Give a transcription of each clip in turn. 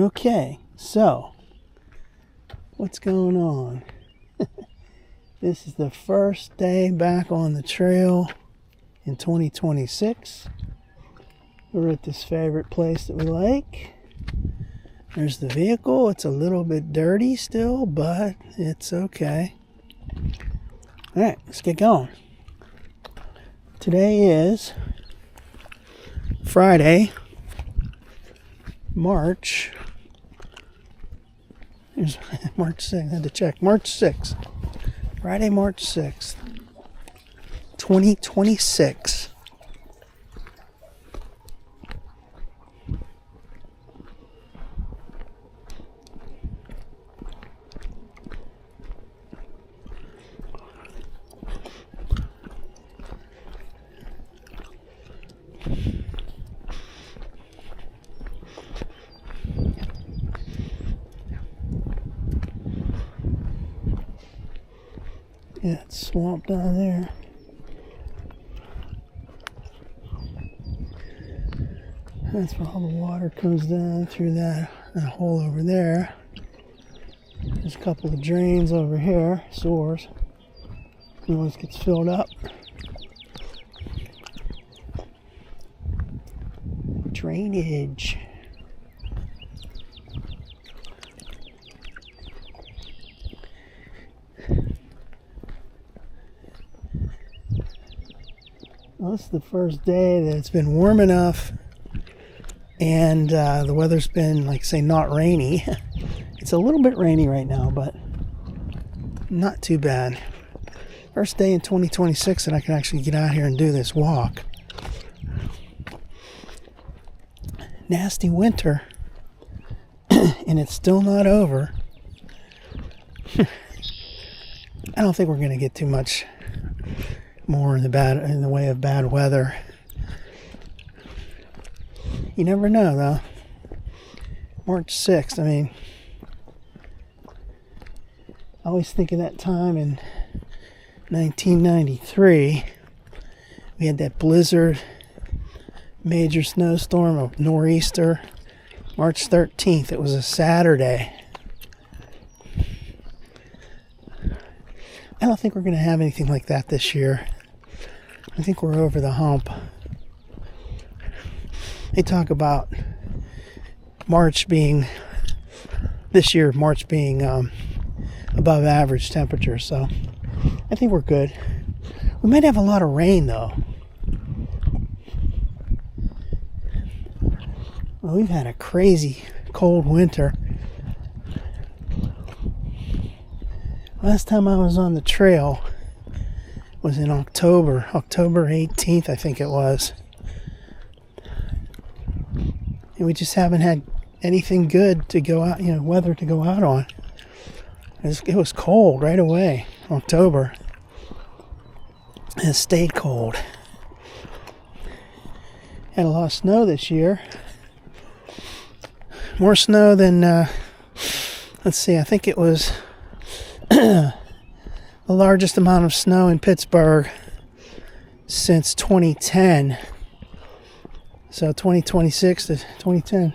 Okay, so what's going on? This is the first day back on the trail in 2026. We're at this favorite place that we like. There's the vehicle. It's a little bit dirty still, but it's okay. Alright, let's get going. Today is Friday, March 6th. I had to check. March 6th. Friday, March 6th. 2026. Yeah, it's swamped down there. That's where all the water comes down through that hole over there. There's a couple of drains over here, sores. It always gets filled up. Drainage. Well, this is the first day that it's been warm enough and the weather's been, like, say, not rainy. It's a little bit rainy right now, but not too bad. First day in 2026 that I can actually get out here and do this walk. Nasty winter, and it's still not over. I don't think we're going to get too much more in the way of bad weather. You never know, though. March 6th, I mean, I always think of that time in 1993. We had that blizzard, major snowstorm, a nor'easter. March 13th, it was a Saturday. I don't think we're going to have anything like that this year. I think we're over the hump. They talk about March being above average temperature, so I think we're good. We might have a lot of rain, though. Well, we've had a crazy cold winter. Last time I was on the trail was in October 18th, I think it was. And we just haven't had anything good to go out, weather to go out on. It was cold right away, October. And it stayed cold. Had a lot of snow this year. More snow than, let's see, I think it was the largest amount of snow in Pittsburgh since 2010. So 2026 to 2010.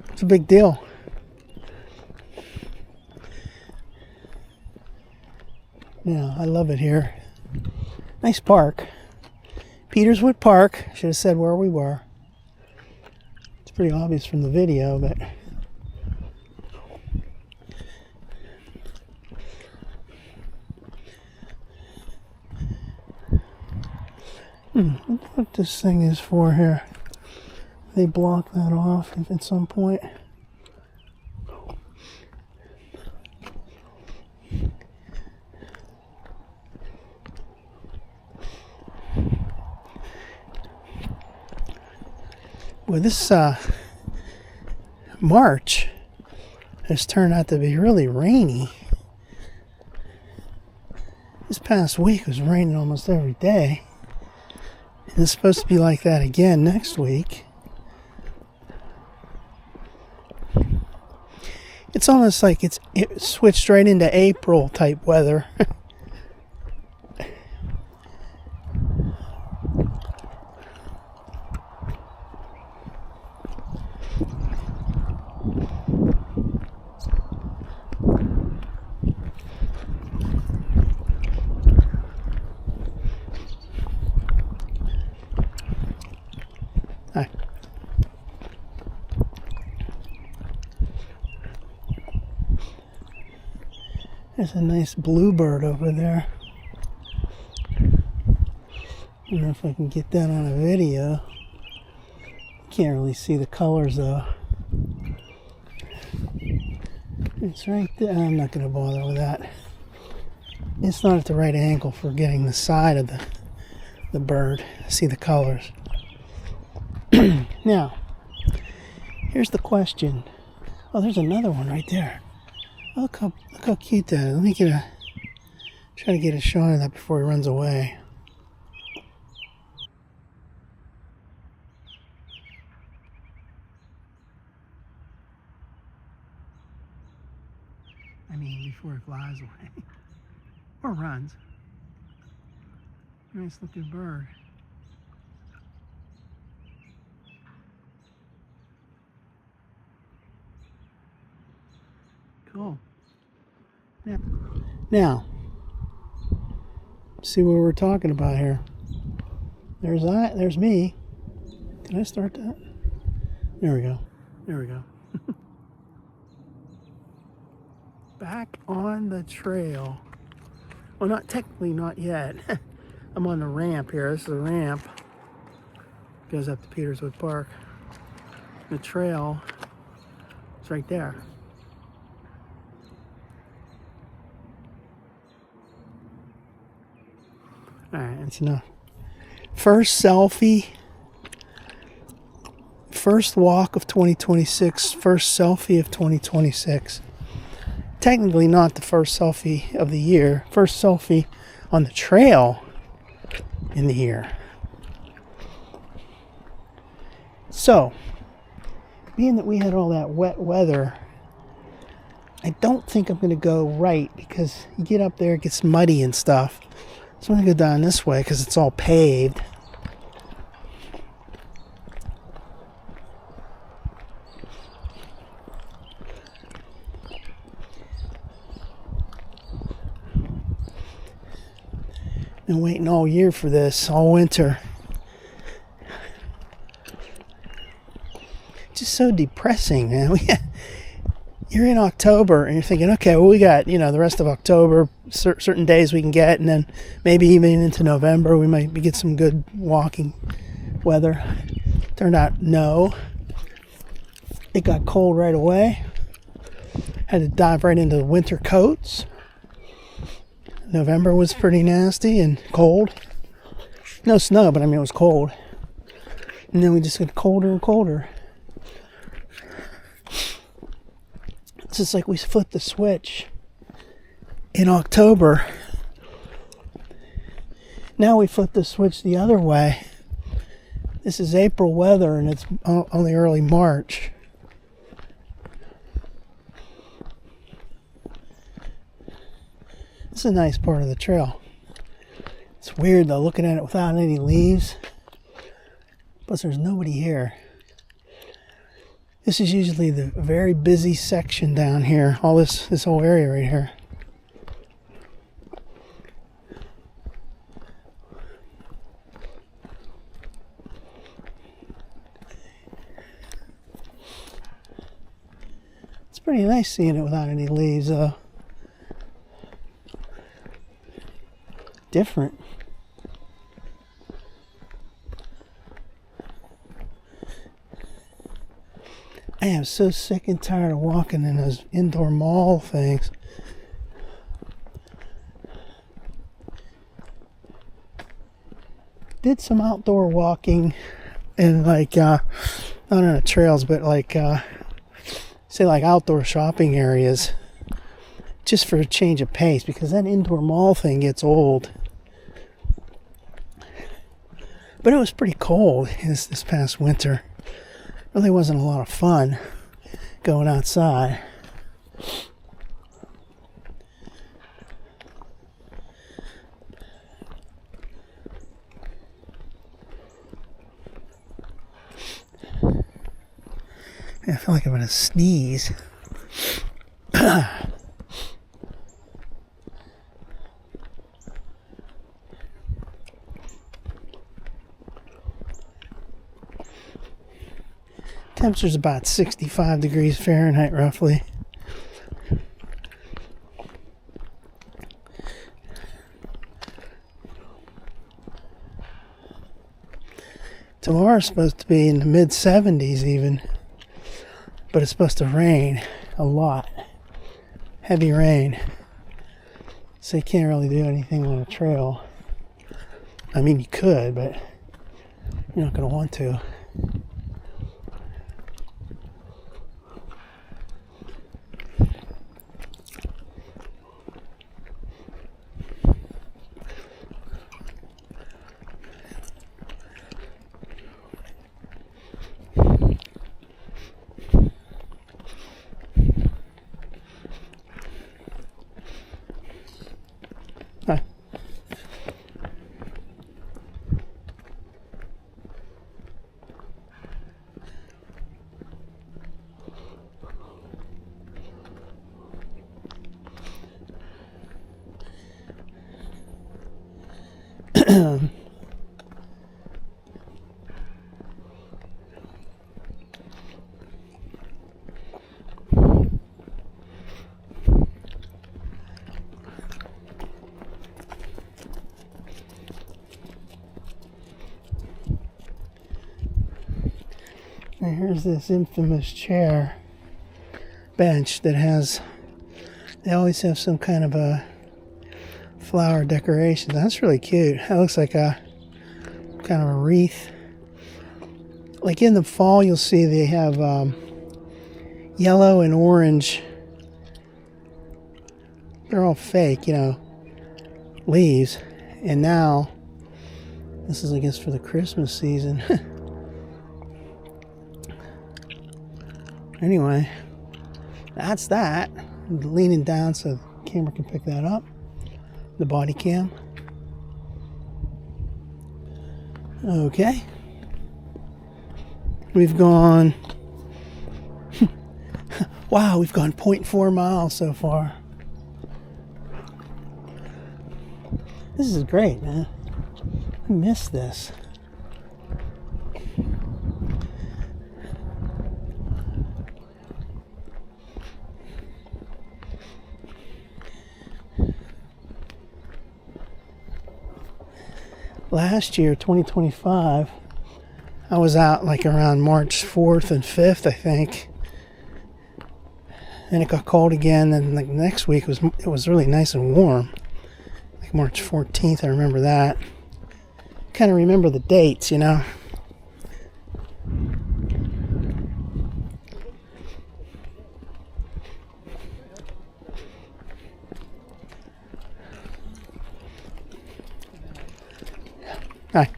It's a big deal. Yeah, I love it here. Nice park. Peterswood Park. Should have said where we were. It's pretty obvious from the video, but I wonder what this thing is for here. They block that off at some point. Well, this March has turned out to be really rainy. This past week was raining almost every day. And it's supposed to be like that again next week. It's almost like it switched right into April type weather. Hi. There's a nice bluebird over there. I don't know if I can get that on a video. Can't really see the colors though. It's right there. I'm not going to bother with that. It's not at the right angle for getting the side of the bird. See the colors. Now, here's the question. Oh, there's another one right there. Oh, look how cute that is. Let me try to get a shot of that before he runs away. I mean, before it flies away. Or runs. Nice looking bird. Cool. Now, see what we're talking about here. There's me. Can I start that? There we go. There we go. Back on the trail. Well, not technically, not yet. I'm on the ramp here. This is the ramp. Goes up to Peterswood Park. The trail is right there. All right, that's enough. First selfie. First walk of 2026. First selfie of 2026. Technically not the first selfie of the year. First selfie on the trail in the year. So, being that we had all that wet weather, I don't think I'm going to go right because you get up there, it gets muddy and stuff. So I'm going to go down this way because it's all paved. Been waiting all year for this, all winter. Just so depressing, man. You're in October and you're thinking, okay, well, we got, the rest of October, certain days we can get, and then maybe even into November we might get some good walking weather. Turned out, no. It got cold right away. Had to dive right into the winter coats. November was pretty nasty and cold. No snow, but I mean it was cold. And then we just got colder and colder. It's just like we flipped the switch in October. Now we flip the switch the other way. This is April weather and it's only early March. This is a nice part of the trail. It's weird though, looking at it without any leaves. Plus there's nobody here. This is usually the very busy section down here. All this whole area right here. It's pretty nice seeing it without any leaves though. Different. I am so sick and tired of walking in those indoor mall things. Did some outdoor walking in not on the trails, but say outdoor shopping areas, just for a change of pace, because that indoor mall thing gets old. But it was pretty cold this past winter. Really wasn't a lot of fun going outside. I feel like I'm gonna sneeze. Temperature's about 65 degrees Fahrenheit roughly. Tomorrow's supposed to be in the mid 70s even, but it's supposed to rain a lot. Heavy rain. So you can't really do anything on a trail. I mean, you could, but you're not going to want to. Hi. And here's this infamous chair bench that has, they always have some kind of a flower decoration. That's really cute. That looks like a kind of a wreath. Like in the fall, you'll see they have yellow and orange. They're all fake, you know, leaves. And now, this is, I guess, for the Christmas season. Anyway, that's that. I'm leaning down so the camera can pick that up. The body cam. Okay. We've gone, wow, we've gone 0.4 miles so far. This is great, man. I miss this. Last year, 2025, I was out like around March 4th and 5th, I think. And it got cold again, and like next week it was really nice and warm. Like March 14th, I remember that. Kind of remember the dates, you know. Hi.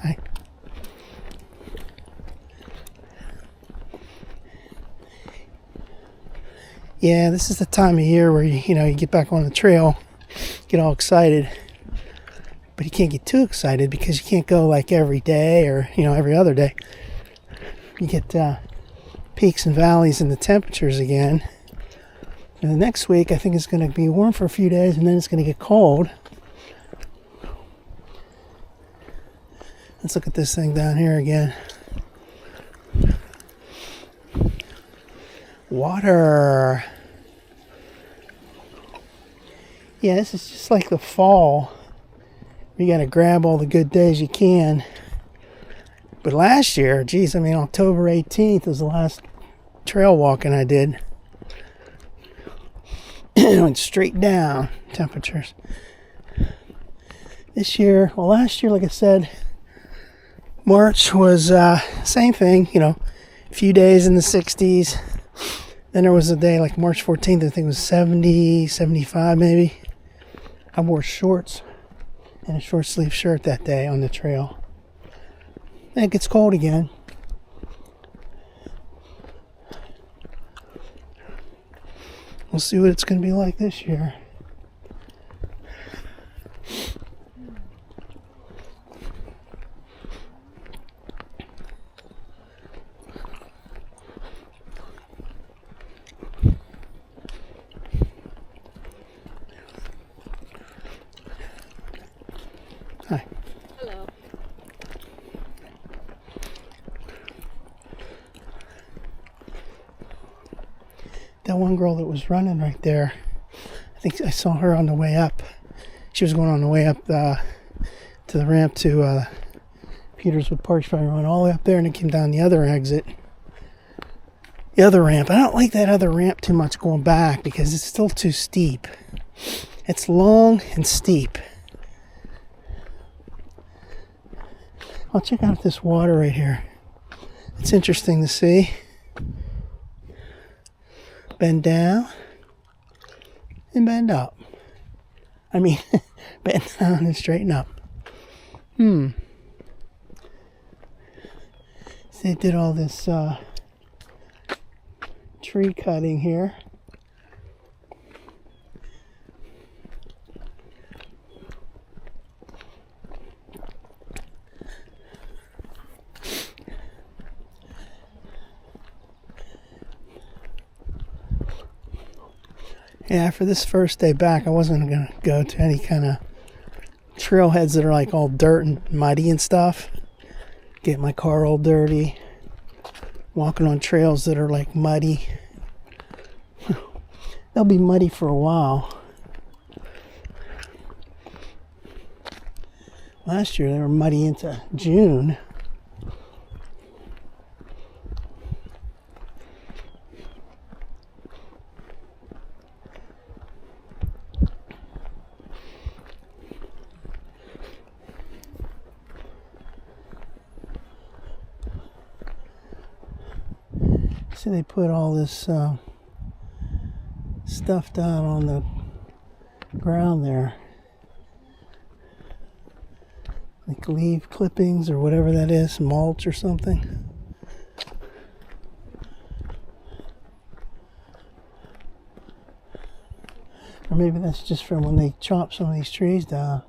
Hi. Yeah, this is the time of year where you get back on the trail, get all excited. But you can't get too excited because you can't go like every day or, every other day. You get peaks and valleys in the temperatures again. And the next week I think it's going to be warm for a few days and then it's going to get cold. Let's look at this thing down here again. Water. Yeah, this is just like the fall. You got to grab all the good days you can. But last year, October 18th was the last trail walking I did. It went straight down, temperatures. Last year, like I said, March was same thing, a few days in the 60s. Then there was a day like March 14th, I think it was 70, 75 maybe. I wore shorts and a short sleeve shirt that day on the trail. Then it gets cold again. We'll see what it's going to be like this year. that one girl that was running right there. I think I saw her on the way up. She was going on the way up to the ramp to Peterswood Park. She probably went all the way up there and then came down the other exit. The other ramp. I don't like that other ramp too much going back because it's still too steep. It's long and steep. I'll check out this water right here. It's interesting to see. Bend down and bend up. I mean, bend down and straighten up. So they did all this tree cutting here. Yeah, for this first day back, I wasn't going to go to any kind of trailheads that are like all dirt and muddy and stuff. Get my car all dirty. Walking on trails that are like muddy. They'll be muddy for a while. Last year they were muddy into June. See, they put all this stuff down on the ground there. Like leaf clippings or whatever that is, mulch or something. Or maybe that's just from when they chop some of these trees down.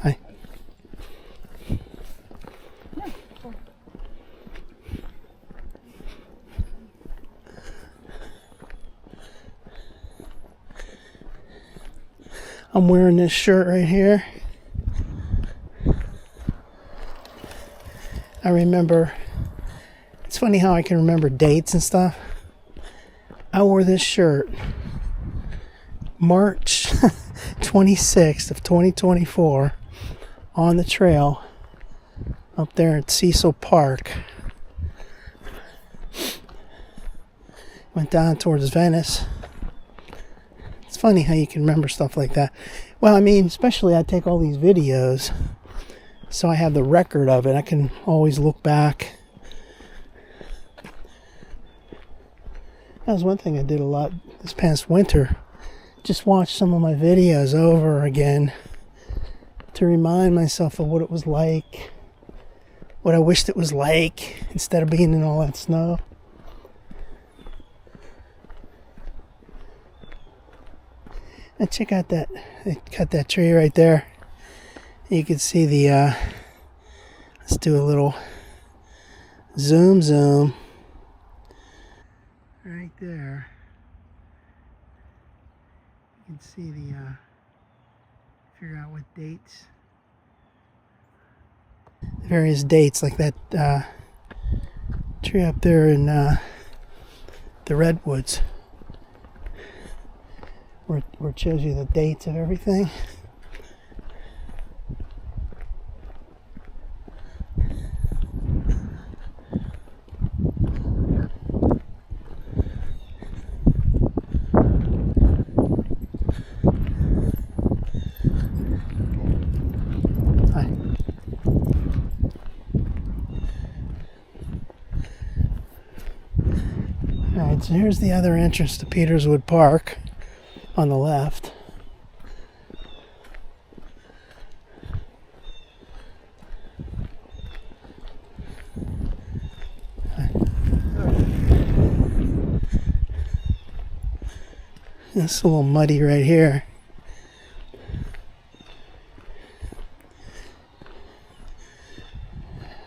Hi. I'm wearing this shirt right here. I remember, it's funny how I can remember dates and stuff. I wore this shirt March 26th of 2024 on the trail up there at Cecil Park. Went down towards Venice. It's funny how you can remember stuff like that. Well, I mean, especially I take all these videos, so I have the record of it. I can always look back. That was one thing I did a lot this past winter. Just watch some of my videos over again to remind myself of what it was like, what I wished it was like, instead of being in all that snow. And check out that, they cut that tree right there. You can see the, let's do a little zoom. Right there. You can see the, figure out what dates. Various dates, like that tree up there in the redwoods. Where it shows you the dates of everything. Hi. Alright, so here's the other entrance to Peterswood Park. On the left. It's a little muddy right here.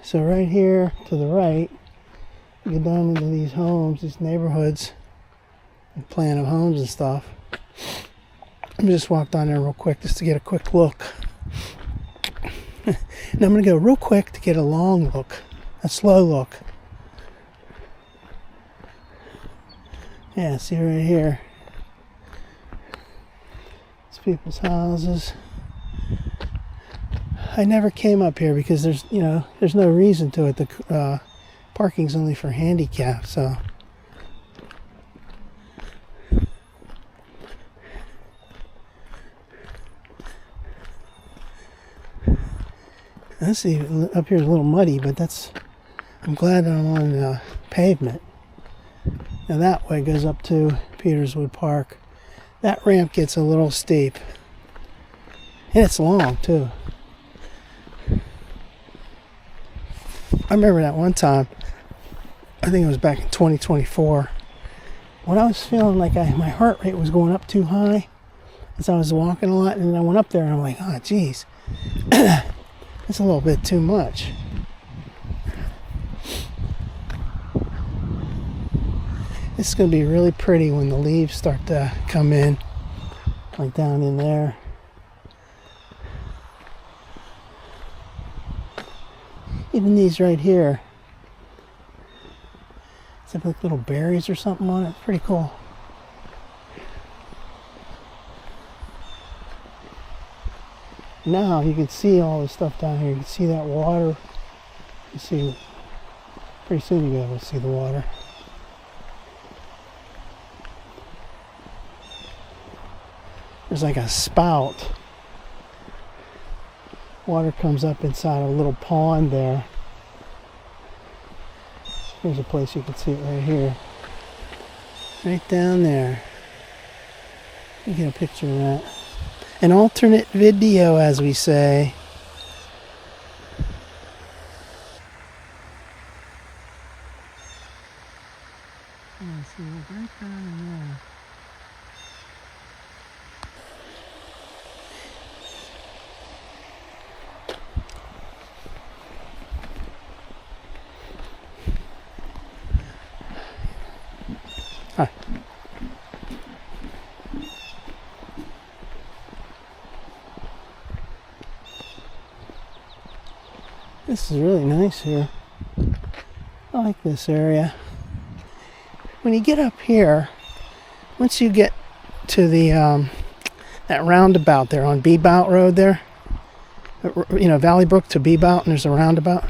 So right here to the right, you get down into these homes, these neighborhoods, and plan of homes and stuff. I'm just walked on there real quick just to get a quick look. And I'm going to go real quick to get a long look, a slow look. Yeah, see right here. It's people's houses. I never came up here because there's no reason to it. The parking's only for handicap, so. Let's see, up here is a little muddy, but I'm glad I'm on pavement. Now that way goes up to Peterswood Park. That ramp gets a little steep. And it's long, too. I remember that one time, I think it was back in 2024, when I was feeling like my heart rate was going up too high as I was walking a lot, and then I went up there and I'm like, oh, geez, that's a little bit too much. It's going to be really pretty when the leaves start to come in, like down in there. Even these right here, it's like little berries or something on it. Pretty cool. Now you can see all this stuff down here. You can see that water. You see, pretty soon you'll be able to see the water. There's like a spout. Water comes up inside a little pond there. Here's a place you can see it right here. Right down there. You get a picture of that. An alternate video, as we say. Let's see, right down in there. Hi. This is really nice here. I like this area. When you get up here, once you get to the that roundabout there on Bebout Road there, Valley Brook to Bebout, and there's a roundabout.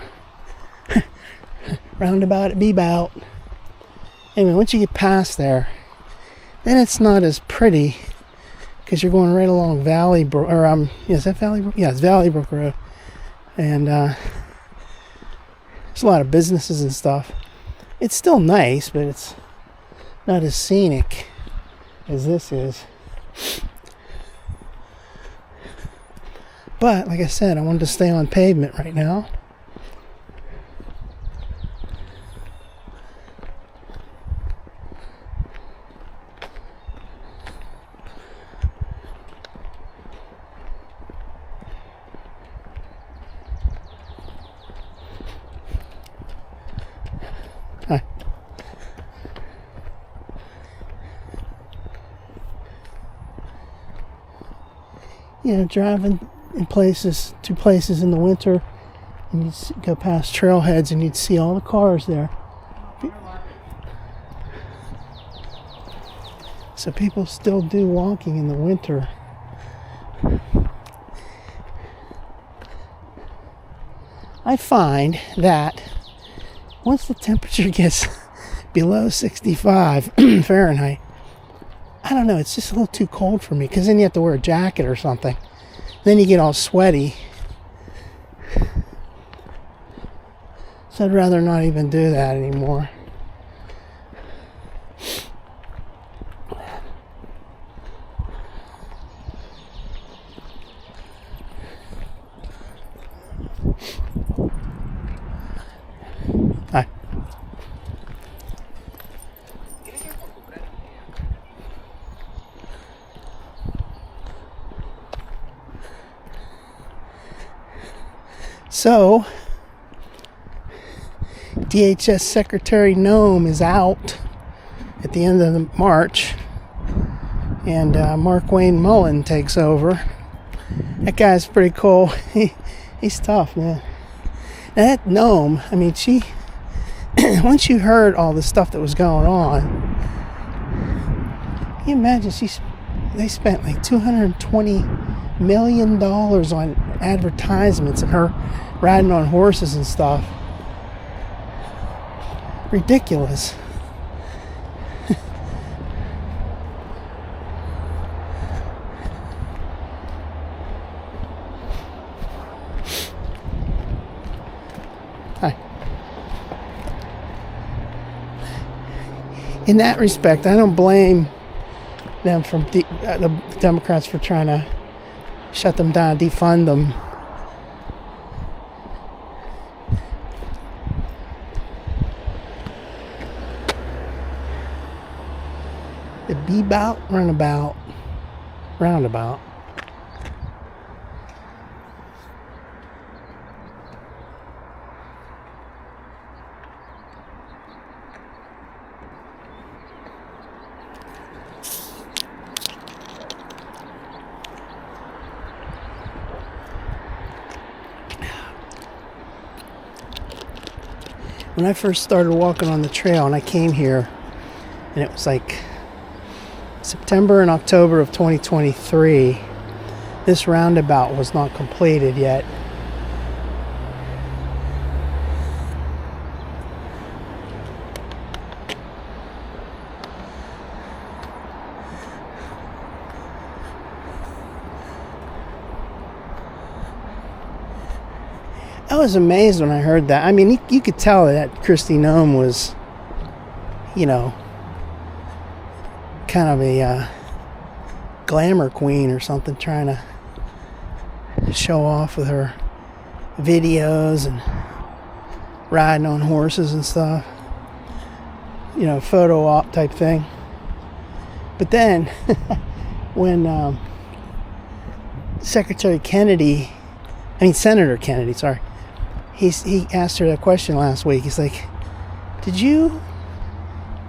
Roundabout at Bebout. Anyway, once you get past there, then it's not as pretty because you're going right along Valley Brook, or is that Valley Brook? Yeah, it's Valley Brook Road, and there's a lot of businesses and stuff. It's still nice, but it's not as scenic as this is. But like I said, I wanted to stay on pavement right now. Hi. Driving in two places in the winter, and you'd go past trailheads and you'd see all the cars there. So people still do walking in the winter. I find that once the temperature gets below 65 Fahrenheit, I don't know, it's just a little too cold for me, because then you have to wear a jacket or something. Then you get all sweaty. So I'd rather not even do that anymore. Hi. So, DHS Secretary Noem is out at the end of March, and Mark Wayne Mullen takes over. That guy's pretty cool. He's tough, man. Now that Noem, I mean, she once you heard all the stuff that was going on, can you imagine they spent like $220 million on advertisements and her riding on horses and stuff. Ridiculous. Hi. In that respect, I don't blame them from the Democrats for trying to shut them down, defund them. The Bebout roundabout. When I first started walking on the trail and I came here, and it was like September and October of 2023, this roundabout was not completed yet. I was amazed when I heard that. I mean, you could tell that Kristi Noem was, you know, kind of a glamour queen or something, trying to show off with her videos and riding on horses and stuff, you know, photo op type thing. But then when Senator Kennedy, sorry, he asked her that question last week. He's like, did you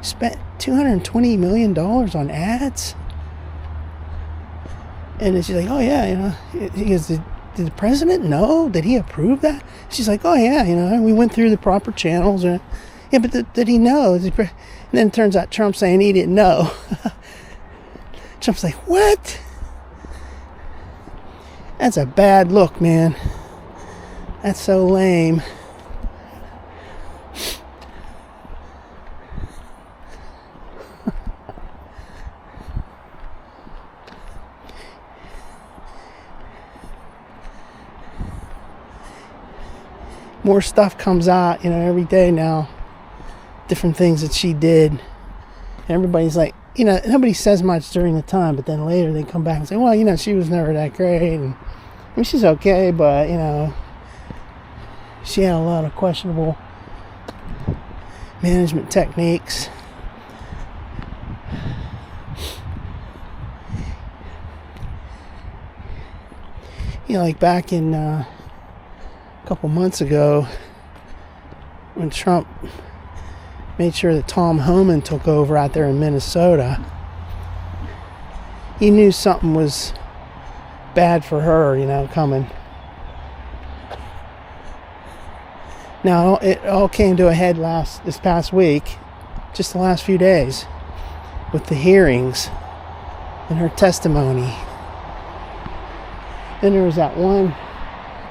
spend $220 million on ads? And she's like, oh yeah, you know. He goes, did the president know? Did he approve that? She's like, oh yeah, you know, we went through the proper channels. Yeah, but did he know? And then it turns out Trump's saying he didn't know. Trump's like, what? That's a bad look, man. That's so lame. More stuff comes out, you know, every day now. Different things that she did. And everybody's like, you know, nobody says much during the time, but then later they come back and say, well, you know, she was never that great. And I mean, she's okay, but, you know, she had a lot of questionable management techniques. You know, like back in a couple months ago, when Trump made sure that Tom Homan took over out there in Minnesota, he knew something was bad for her, you know, coming. Now, it all came to a head this past week, just the last few days, with the hearings and her testimony. Then there was that one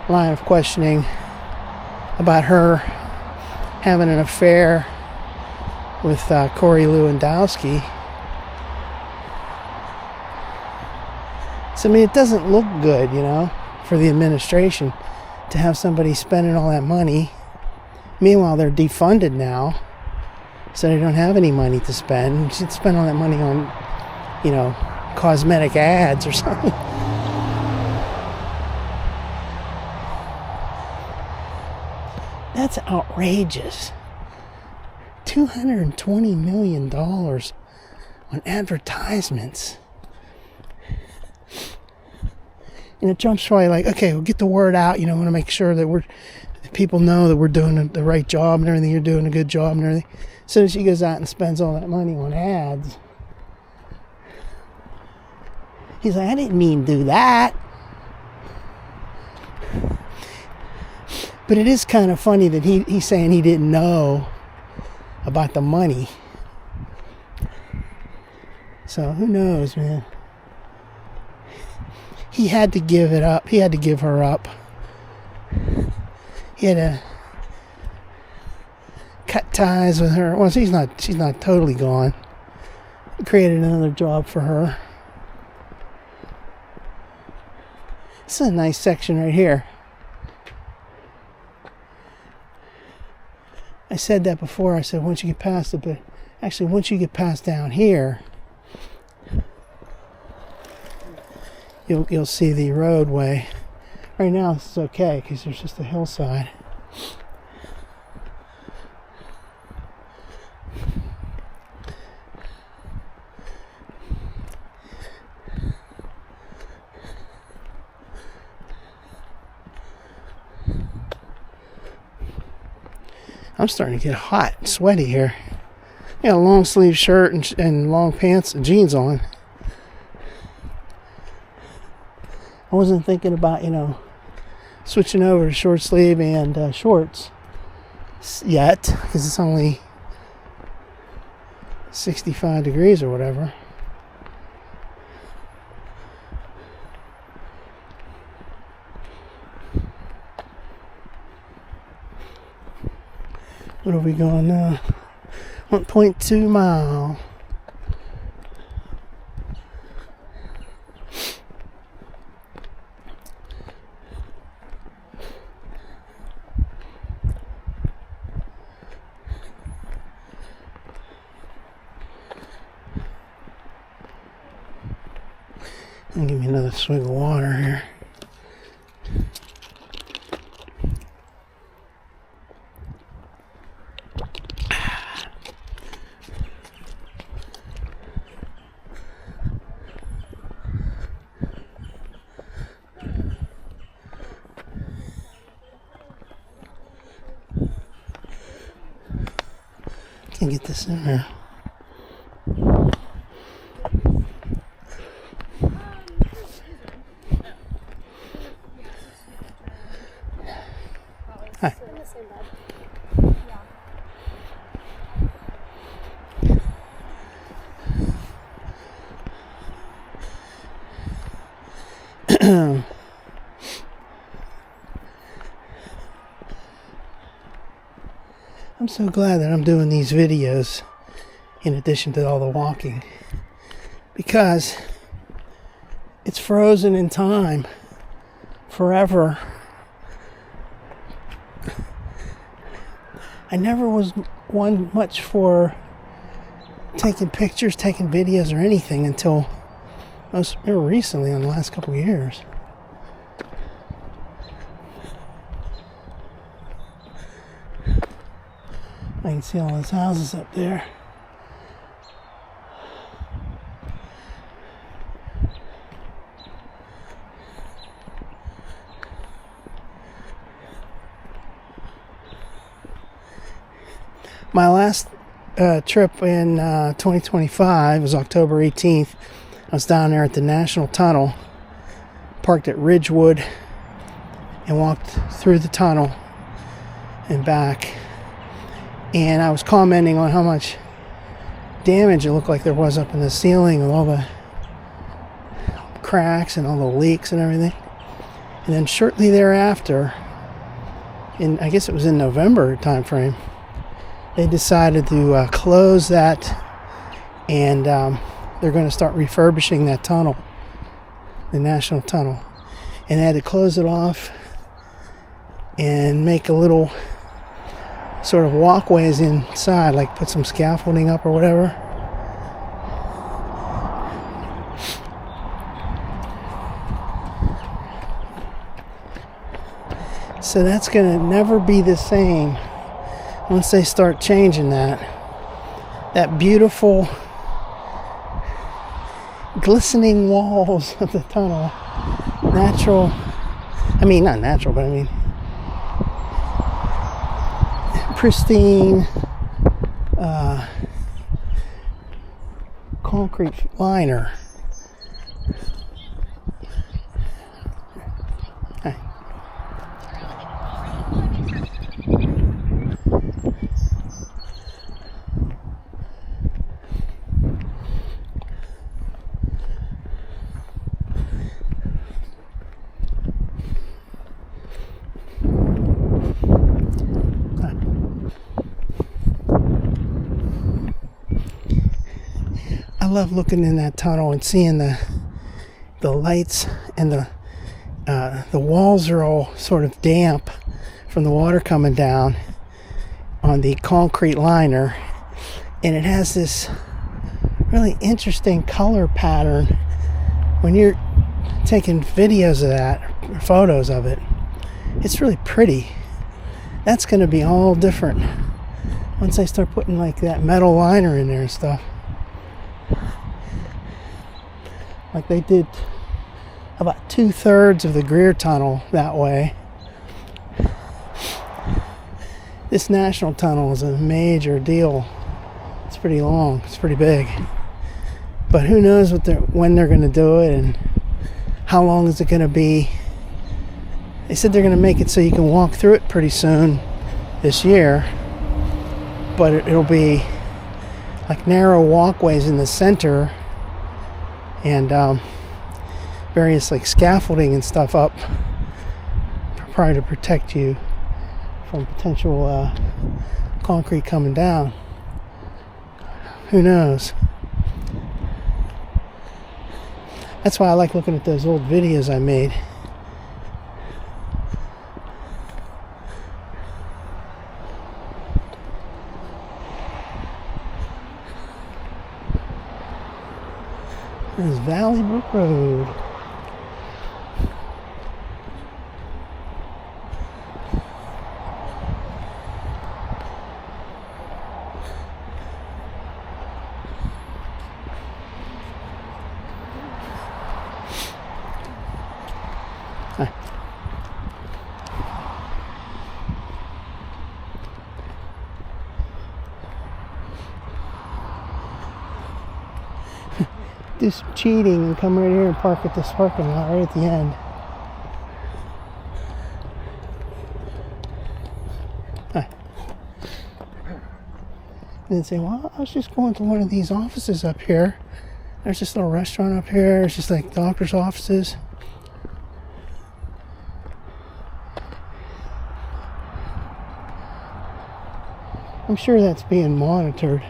line of questioning about her having an affair with Corey Lewandowski. So, I mean, it doesn't look good, you know, for the administration to have somebody spending all that money. Meanwhile, they're defunded now, so they don't have any money to spend. You should spend all that money on, you know, cosmetic ads or something. That's outrageous. $220 million on advertisements. You know, Trump's probably like, okay, we'll get the word out. You know, I want to make sure that we're people know that we're doing the right job and everything, you're doing a good job and everything. As soon as she goes out and spends all that money on ads, he's like, I didn't mean to do that. But it is kind of funny that he's saying he didn't know about the money. So who knows, man. He had to give it up. He had to give her up. He had to cut ties with her. Well, she's not totally gone. He created another job for her. This is a nice section right here. I said that before. I said once you get past it, but actually once you get past down here, you'll see the roadway. Right now this is okay because there's just a hillside. I'm starting to get hot and sweaty here. I got a long sleeve shirt and long pants and jeans on. I wasn't thinking about, switching over to short sleeve and shorts yet, because it's only 65 degrees or whatever. What are we going now? 1.2 mile. And give me another swig of water here. Can't get this in there. Hi. I'm so glad that I'm doing these videos in addition to all the walking, because it's frozen in time forever. I never was one much for taking pictures, taking videos or anything until recently, in the last couple of years. I can see all those houses up there. My last trip in 2025 was October 18th. I was down there at the National Tunnel, parked at Ridgewood, and walked through the tunnel and back. And I was commenting on how much damage it looked like there was up in the ceiling with all the cracks and all the leaks and everything. And then shortly thereafter, I guess it was in November time frame, they decided to close that, and they're going to start refurbishing that tunnel, the National Tunnel. And they had to close it off and make a little sort of walkways inside, like put some scaffolding up or whatever. So that's going to never be the same once they start changing that beautiful glistening walls of the tunnel. Not natural, but pristine concrete liner. Hey. I love looking in that tunnel and seeing the lights, and the walls are all sort of damp from the water coming down on the concrete liner, and it has this really interesting color pattern. When you're taking videos of that, or photos of it, it's really pretty. That's going to be all different once I start putting like that metal liner in there and stuff. Like they did about 2/3 of the Greer Tunnel that way. This National Tunnel is a major deal. It's pretty long. It's pretty big. But who knows when they're going to do it and how long is it going to be. They said they're going to make it so you can walk through it pretty soon this year. But it'll be like narrow walkways in the center, and various like scaffolding and stuff up, probably to protect you from potential concrete coming down. Who knows? That's why I like looking at those old videos I made. There's Valley Brook Road. Do some cheating and come right here and park at this parking lot right at the end. Hi. And then say, well, I was just going to one of these offices up here. There's this little restaurant up here. It's just like doctor's offices. I'm sure that's being monitored.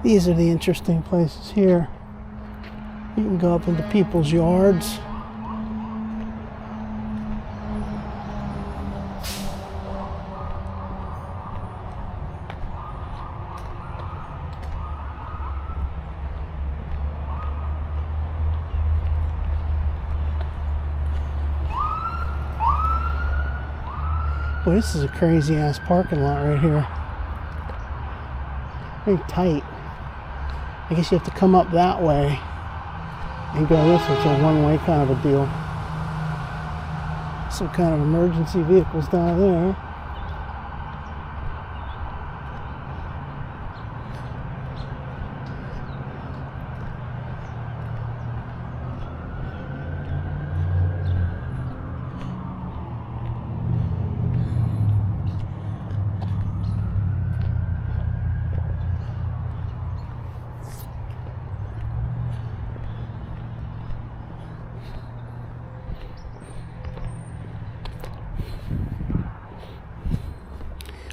These are the interesting places here. You can go up into people's yards. Boy, this is a crazy ass parking lot right here. Very tight. I guess you have to come up that way and go this way. It's a one-way kind of a deal. Some kind of emergency vehicles down there.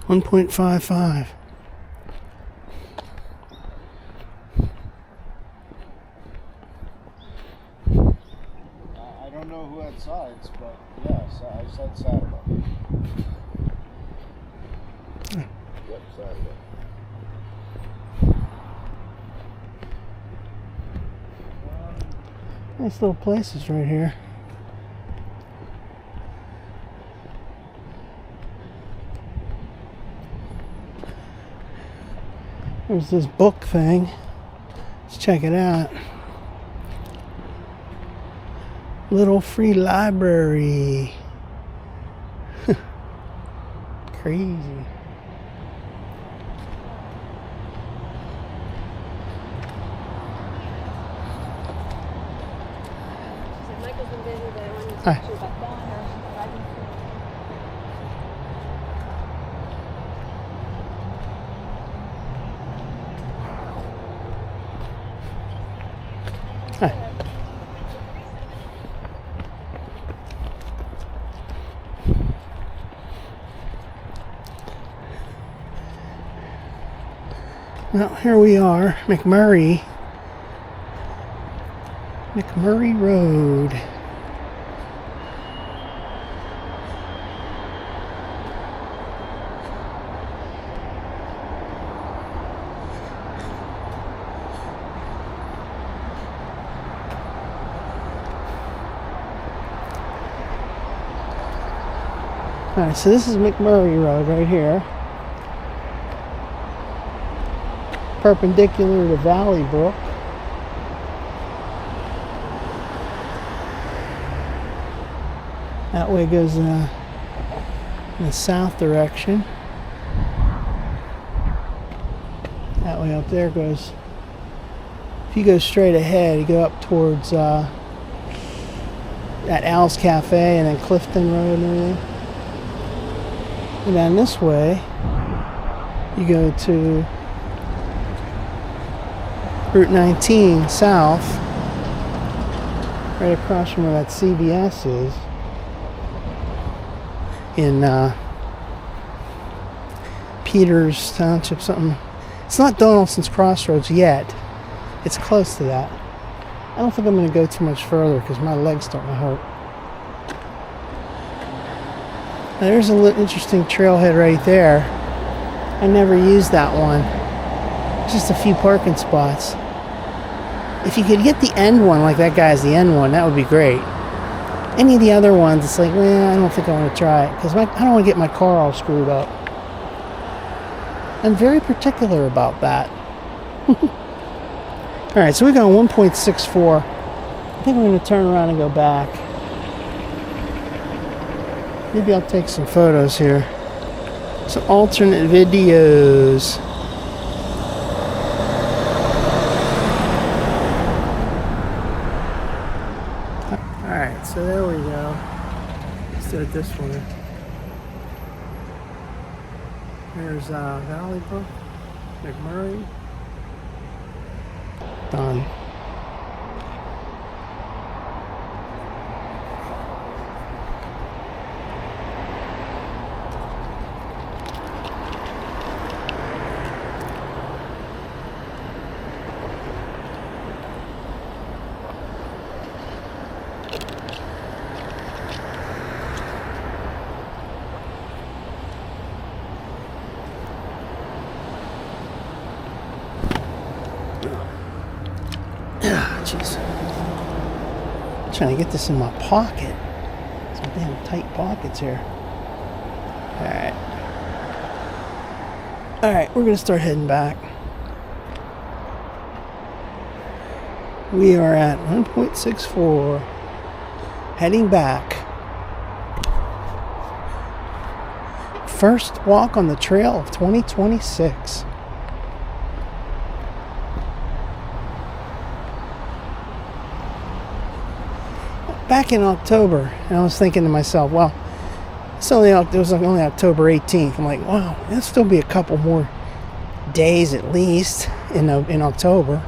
$1.55. I don't know who had sides, but yes, I said Saturday. Yep, Saturday. Nice little places right here. There's this book thing. Let's check it out. Little free library. Crazy. Michael's been busy, but I wanted to Hi. talk to you about that. Hi. Well, here we are, McMurray Road. Alright, so this is McMurray Road right here. Perpendicular to Valley Brook. That way goes in the south direction. That way up there goes, if you go straight ahead, you go up towards that Al's Cafe and then Clifton Road and everything. And then this way, you go to Route 19 south, right across from where that CVS is, in Peters Township, something. It's not Donaldson's Crossroads yet. It's close to that. I don't think I'm going to go too much further because my leg's starting to hurt. Now, there's a little interesting trailhead right there. I never used that one. Just a few parking spots. If you could get the end one, like that guy's the end one, that would be great. Any of the other ones, it's like, well, I don't think I want to try it because I don't want to get my car all screwed up. I'm very particular about that. Alright, so we're going 1.64. I think we're going to turn around and go back. Maybe I'll take some photos here. Some alternate videos. Alright, so there we go. Let's do it this way. There's Valley Brook, McMurray. Done. Jeez. I'm trying to get this in my pocket. Some damn tight pockets here. Alright. Alright, we're going to start heading back. We are at 1.64. Heading back. First walk on the trail of 2026. Back in October, and I was thinking to myself, well, it was only October 18th. I'm like, wow, there'll still be a couple more days at least in October,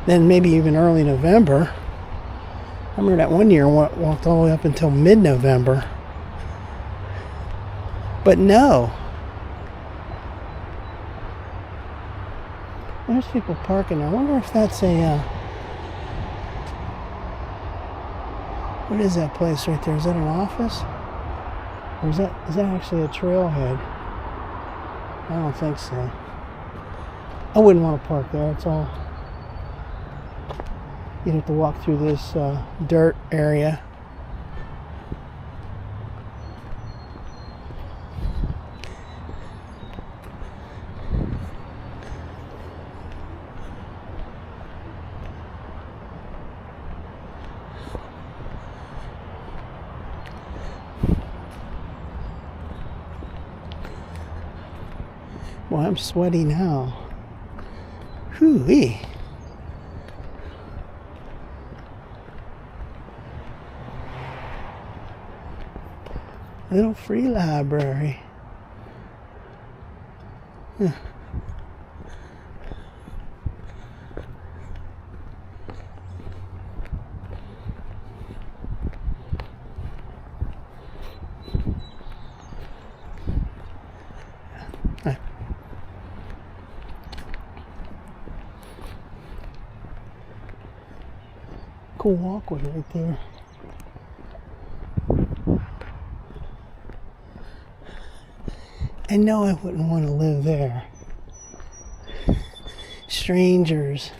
then maybe even early November. I remember that one year I walked all the way up until mid-November. But no. There's people parking. I wonder if that's a... what is that place right there? Is that an office? Or is that actually a trailhead? I don't think so. I wouldn't want to park there. It's all... you'd have to walk through this dirt area. Boy, I'm sweaty now. Hoo-wee. Little free library. Huh. Cool walkway right there. I know I wouldn't want to live there. Strangers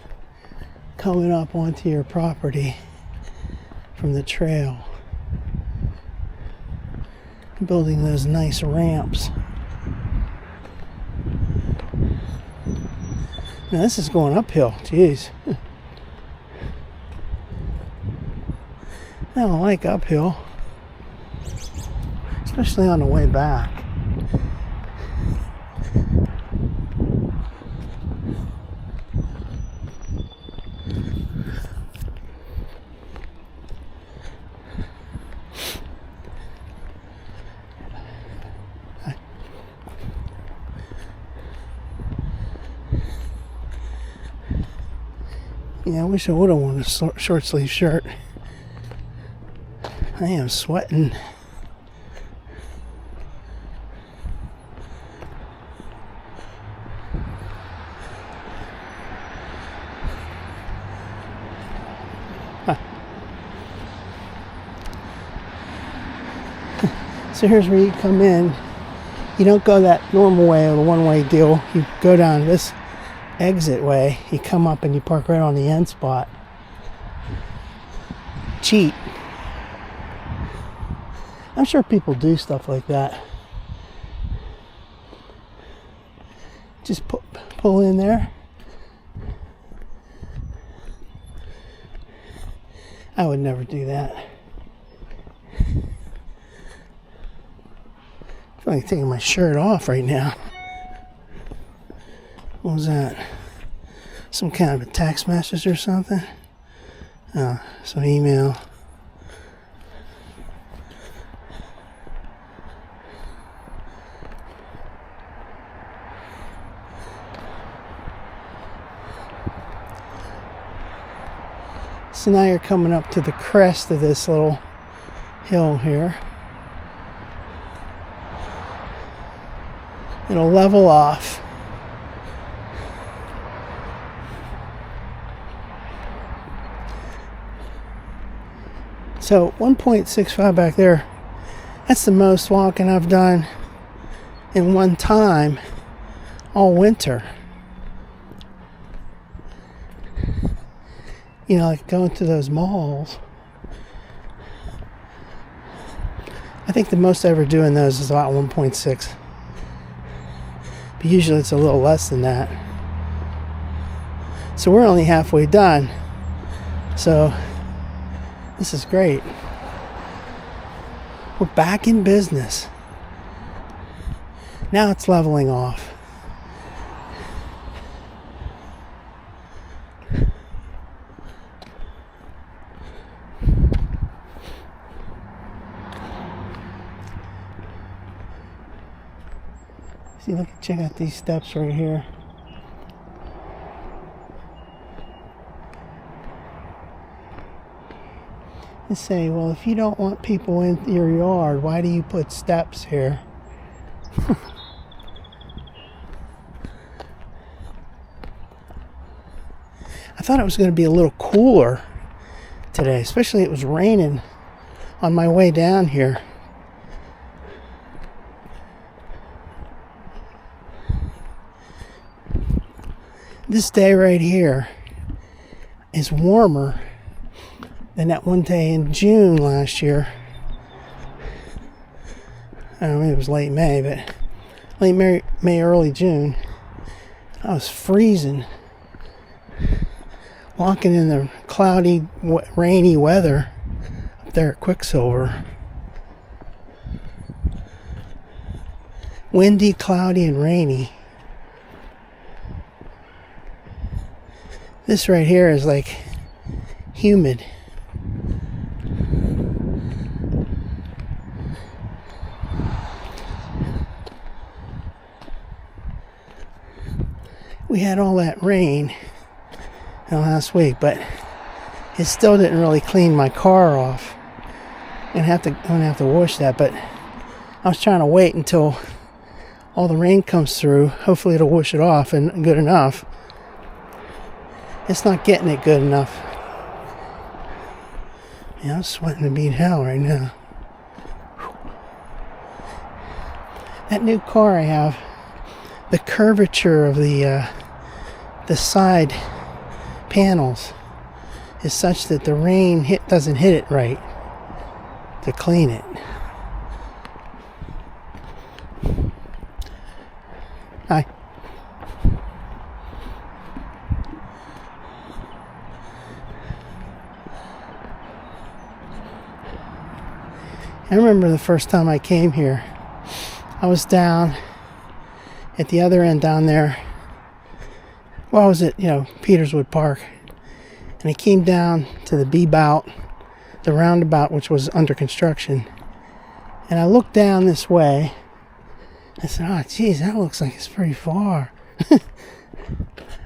coming up onto your property from the trail, building those nice ramps. Now this is going uphill, jeez. I don't like uphill, especially on the way back. Yeah, I wish I would have worn a short sleeve shirt. I am sweating. Huh. So here's where you come in. You don't go that normal way or the one-way deal. You go down this exit way. You come up and you park right on the end spot. Cheat. I'm sure people do stuff like that. Just pull in there. I would never do that. I feel like taking my shirt off right now. What was that? Some kind of a text message or something? Oh, some email. So now you're coming up to the crest of this little hill here. It'll level off. So 1.65 back there, that's the most walking I've done in one time all winter. You know, like going to those malls. I think the most I ever do in those is about 1.6. But usually it's a little less than that. So we're only halfway done. So this is great. We're back in business. Now it's leveling off. See, look, check out these steps right here. And say, well, if you don't want people in your yard, why do you put steps here? I thought it was going to be a little cooler today, especially it was raining on my way down here. This day right here is warmer than that one day in June last year. I don't know, maybe it was late May, but late May, early June. I was freezing. Walking in the cloudy, rainy weather up there at Quicksilver. Windy, cloudy, and rainy. This right here is like humid. We had all that rain last week, but it still didn't really clean my car off. I'm gonna have to wash that, but I was trying to wait until all the rain comes through. Hopefully it'll wash it off and good enough. It's not getting it good enough. Yeah, I'm sweating to beat hell right now. That new car I have, the curvature of the side panels is such that the rain doesn't hit it right to clean it. Hi. I remember the first time I came here, I was down at the other end down there. Well, I was at, Peterswood Park. And I came down to the B-bout, the roundabout, which was under construction. And I looked down this way. I said, oh, geez, that looks like it's pretty far.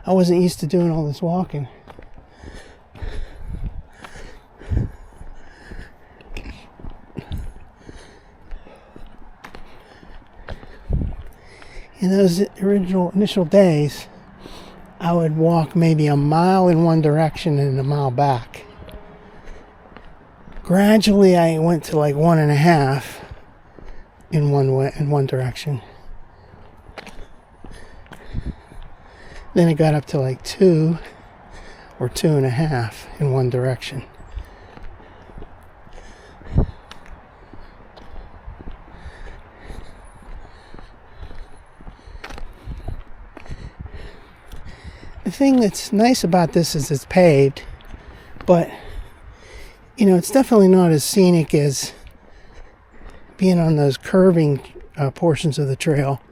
I wasn't used to doing all this walking. In those initial days, I would walk maybe a mile in one direction and a mile back. Gradually, I went to like 1.5 in one direction. Then it got up to like 2 or 2.5 in one direction. The thing that's nice about this is it's paved, but it's definitely not as scenic as being on those curving portions of the trail.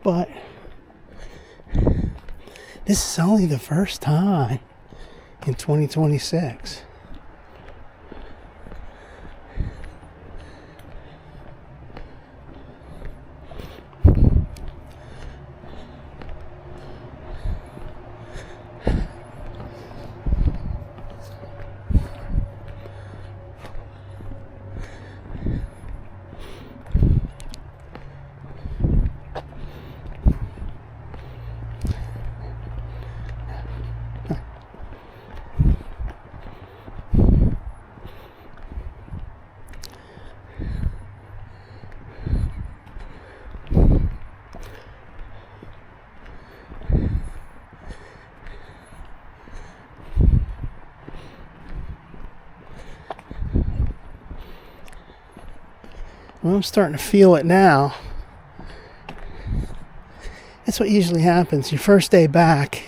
But this is only the first time in 2026. Well, I'm starting to feel it now. That's what usually happens. Your first day back,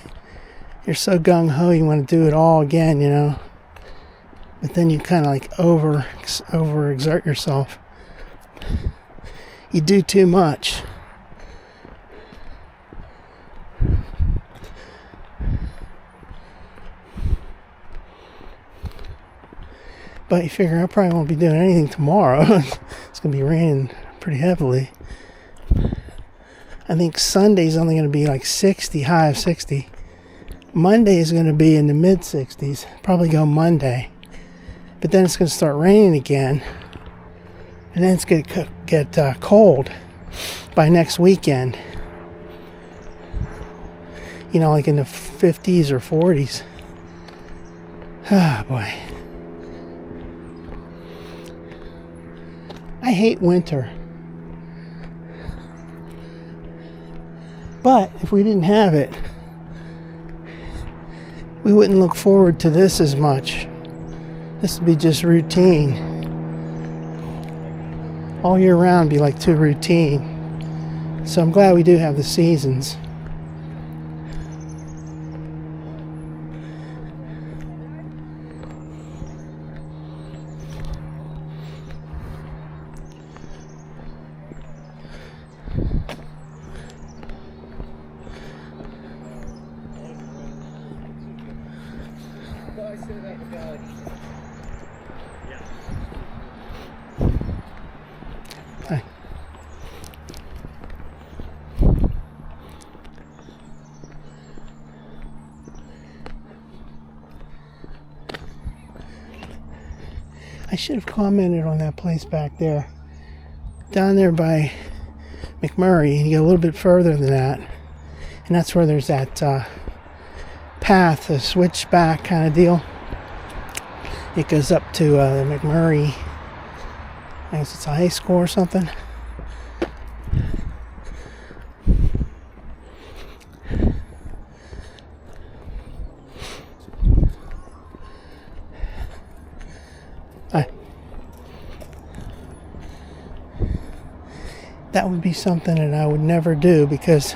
you're so gung-ho, you want to do it all again, But then you kind of like overexert yourself. You do too much. But you figure I probably won't be doing anything tomorrow. It's going to be raining pretty heavily. I think Sunday's only going to be like 60, high of 60. Monday is going to be in the mid 60s. Probably go Monday. But then it's going to start raining again. And then it's going to get cold by next weekend. Like in the 50s or 40s. Ah, boy. I hate winter. But if we didn't have it, we wouldn't look forward to this as much. This would be just routine. All year round be like too routine. So I'm glad we do have the seasons. should have commented on that place back there. Down there by McMurray, you go a little bit further than that, and that's where there's that path, a switchback kind of deal. It goes up to the McMurray, I guess it's a high school or something. That would be something that I would never do because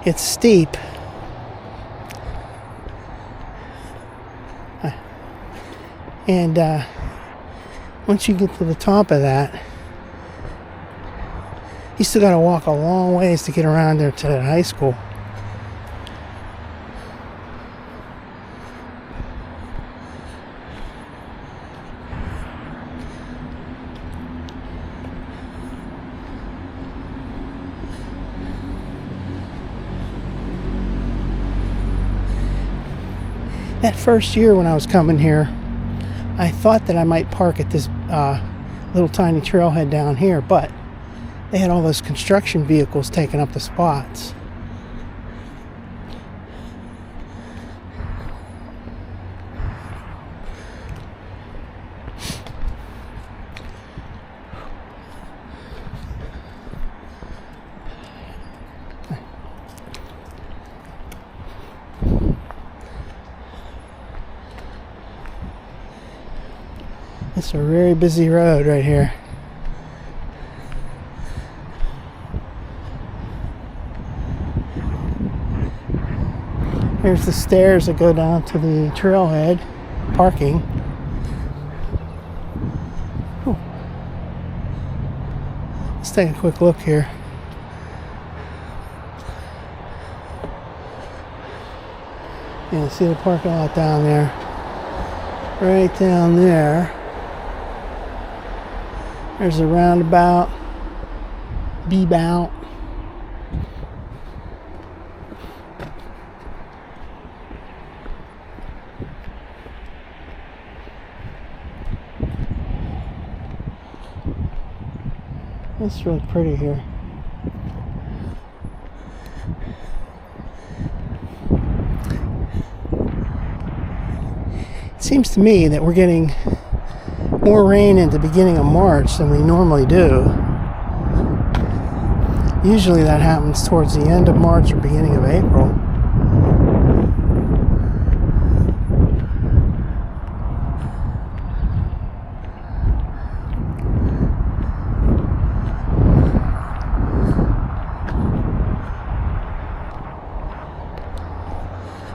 it's steep. And once you get to the top of that, you still got to walk a long ways to get around there to that high school. That first year when I was coming here, I thought that I might park at this little tiny trailhead down here, but they had all those construction vehicles taking up the spots. It's a very busy road right here. Here's the stairs that go down to the trailhead parking. Ooh. Let's take a quick look here. Yeah, see the parking lot down there. Right down there. There's a roundabout, B-bout. It's really pretty here. It seems to me that we're getting more rain at the beginning of March than we normally do. Usually that happens towards the end of March or beginning of April.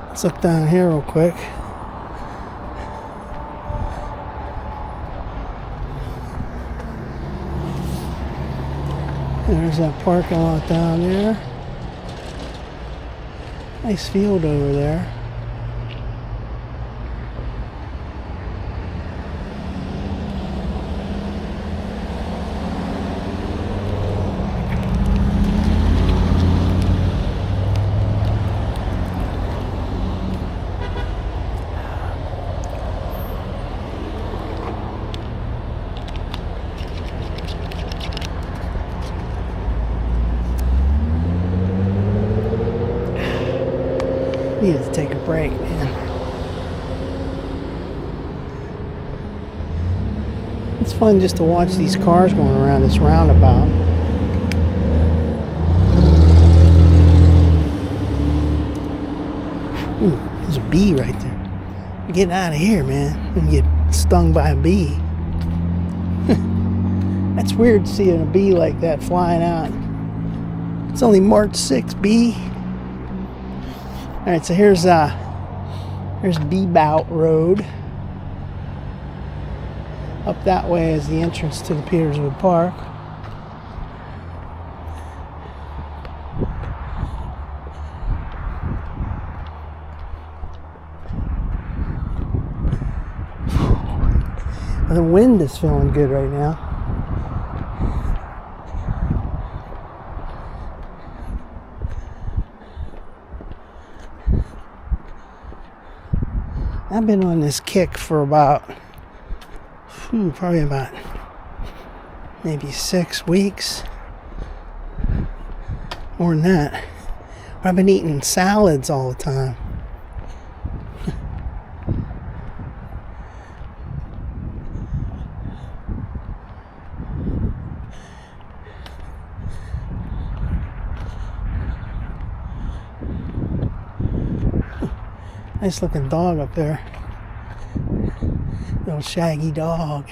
Let's look down here real quick. There's that parking lot down there. Nice field over there. Needed to take a break, man. It's fun just to watch these cars going around this roundabout. Ooh, there's a bee right there. Get out of here, man. I'm gonna get stung by a bee. That's weird seeing a bee like that flying out. It's only March 6th, bee. Alright, so here's B-bout Road. Up that way is the entrance to the Peterswood Park. The wind is feeling good right now. I've been on this kick for about probably about maybe 6 weeks. More than that. I've been eating salads all the time. Nice looking dog up there. Little shaggy dog.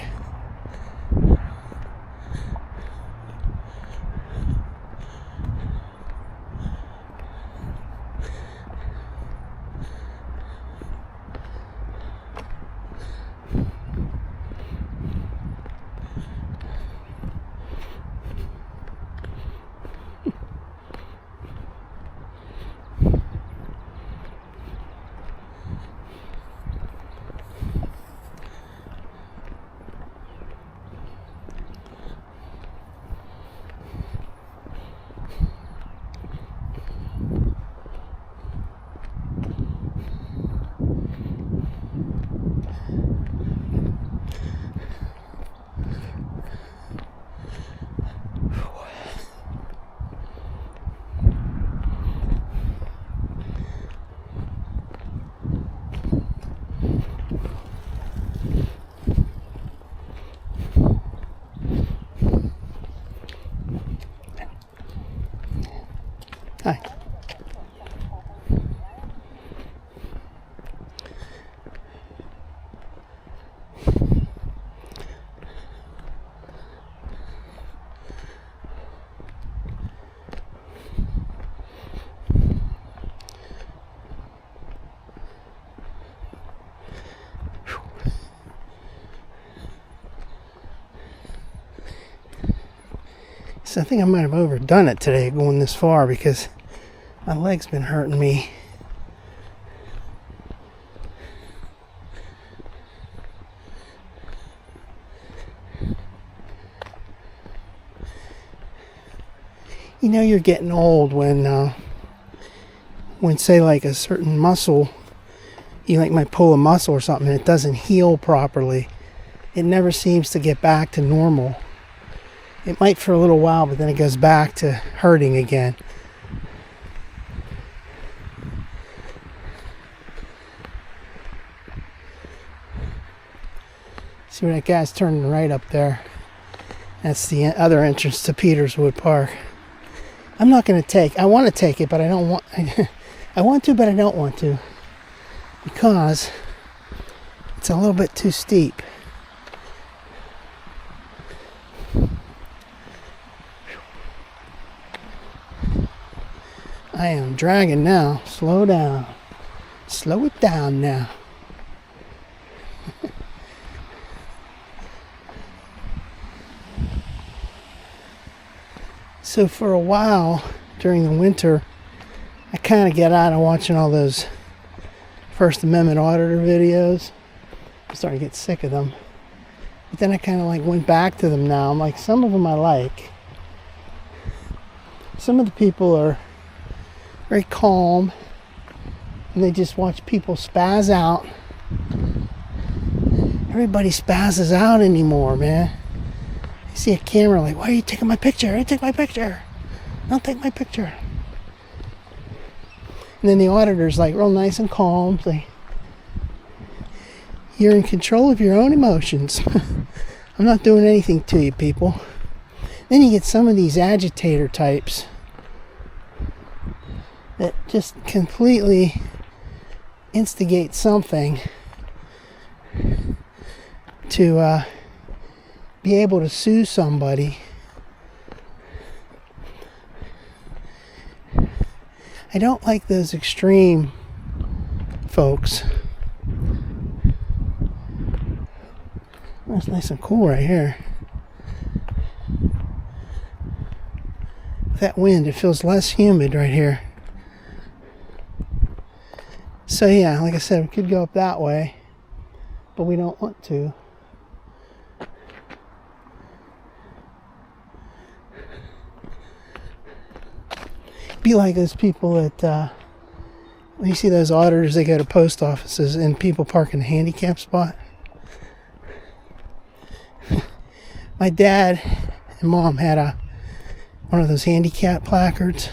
Hi. So I think I might have overdone it today going this far because my leg's been hurting me. You know you're getting old when say like a certain muscle, you like might pull a muscle or something and it doesn't heal properly. It never seems to get back to normal. It might for a little while, but then it goes back to hurting again. See where that guy's turning right up there? That's the other entrance to Peterswood Park. I'm not going to take, I want to take it, but I don't want, I want to, but I don't want to. Because it's a little bit too steep. I am dragging now. Slow down. Slow it down now. So for a while during the winter, I kind of get out of watching all those First Amendment auditor videos. I'm starting to get sick of them. But then I kind of like went back to them now. I'm like, some of them I like. Some of the people are very calm and they just watch people spaz out. Everybody spazzes out anymore, man. You see a camera like, why are you taking my picture? Hey, take my picture. Don't take my picture. And then the auditor's like real nice and calm. Like, you're in control of your own emotions. I'm not doing anything to you, people. Then you get some of these agitator types that just completely instigate something to be able to sue somebody. I don't like those extreme folks. That's nice and cool right here. With that wind, it feels less humid right here. So yeah, like I said, we could go up that way, but we don't want to. Be like those people that when you see those auditors, they go to post offices and people park in the handicap spot. My dad and mom had one of those handicap placards.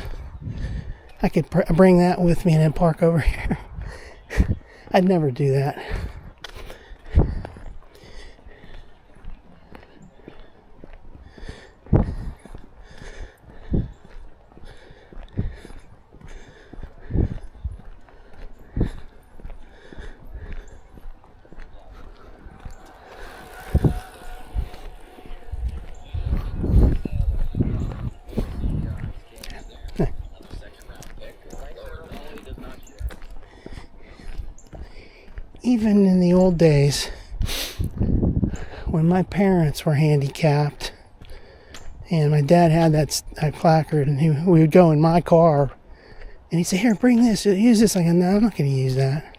I could bring that with me and then park over here. I'd never do that. Even in the old days, when my parents were handicapped, and my dad had that placard, and we would go in my car, and he'd say, "Here, bring this, use this." I go, "No, I'm not going to use that.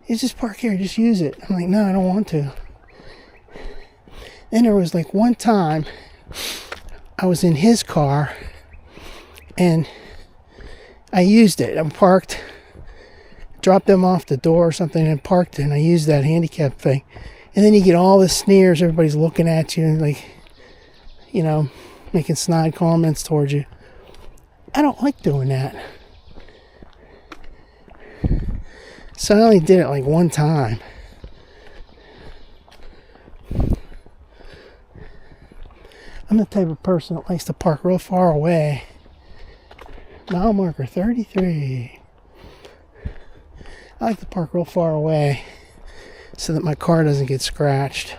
You just park here, just use it." I'm like, "No, I don't want to." Then there was like one time, I was in his car, and I used it. I parked, dropped them off the door or something, and parked it, and I used that handicap thing. And then you get all the sneers, everybody's looking at you, and like, you know, making snide comments towards you. I don't like doing that. So I only did it like one time. I'm the type of person that likes to park real far away. Mile marker 33. I like to park real far away so that my car doesn't get scratched.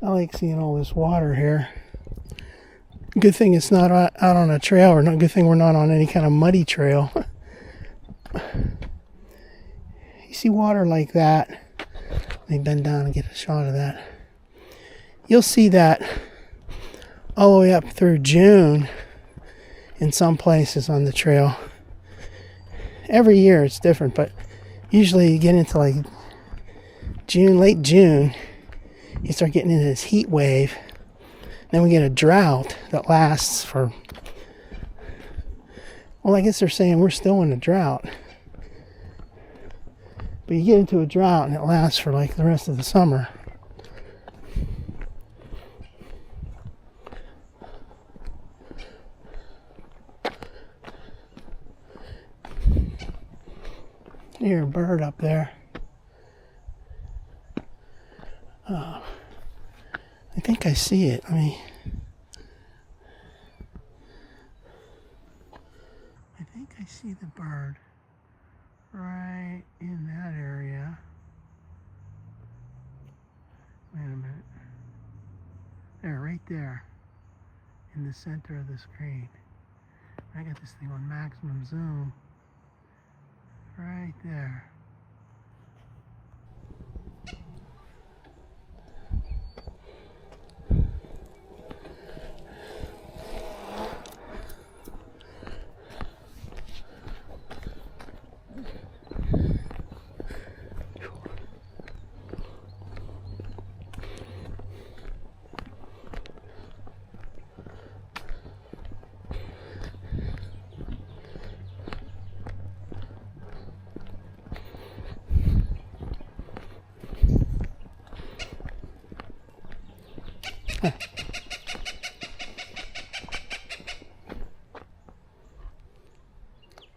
I like seeing all this water here. Good thing it's not out on a trail, or not good thing we're not on any kind of muddy trail. You see water like that. Let me bend down and get a shot of that. You'll see that all the way up through June in some places on the trail. Every year it's different, but usually you get into like June, late June, you start getting into this heat wave. Then we get a drought that lasts for, well, I guess they're saying we're still in a drought. But you get into a drought and it lasts for like the rest of the summer. I hear a bird up there. I think I see it. I think I see the bird right in that area. Wait a minute. There, right there. In the center of the screen. I got this thing on maximum zoom. Right there.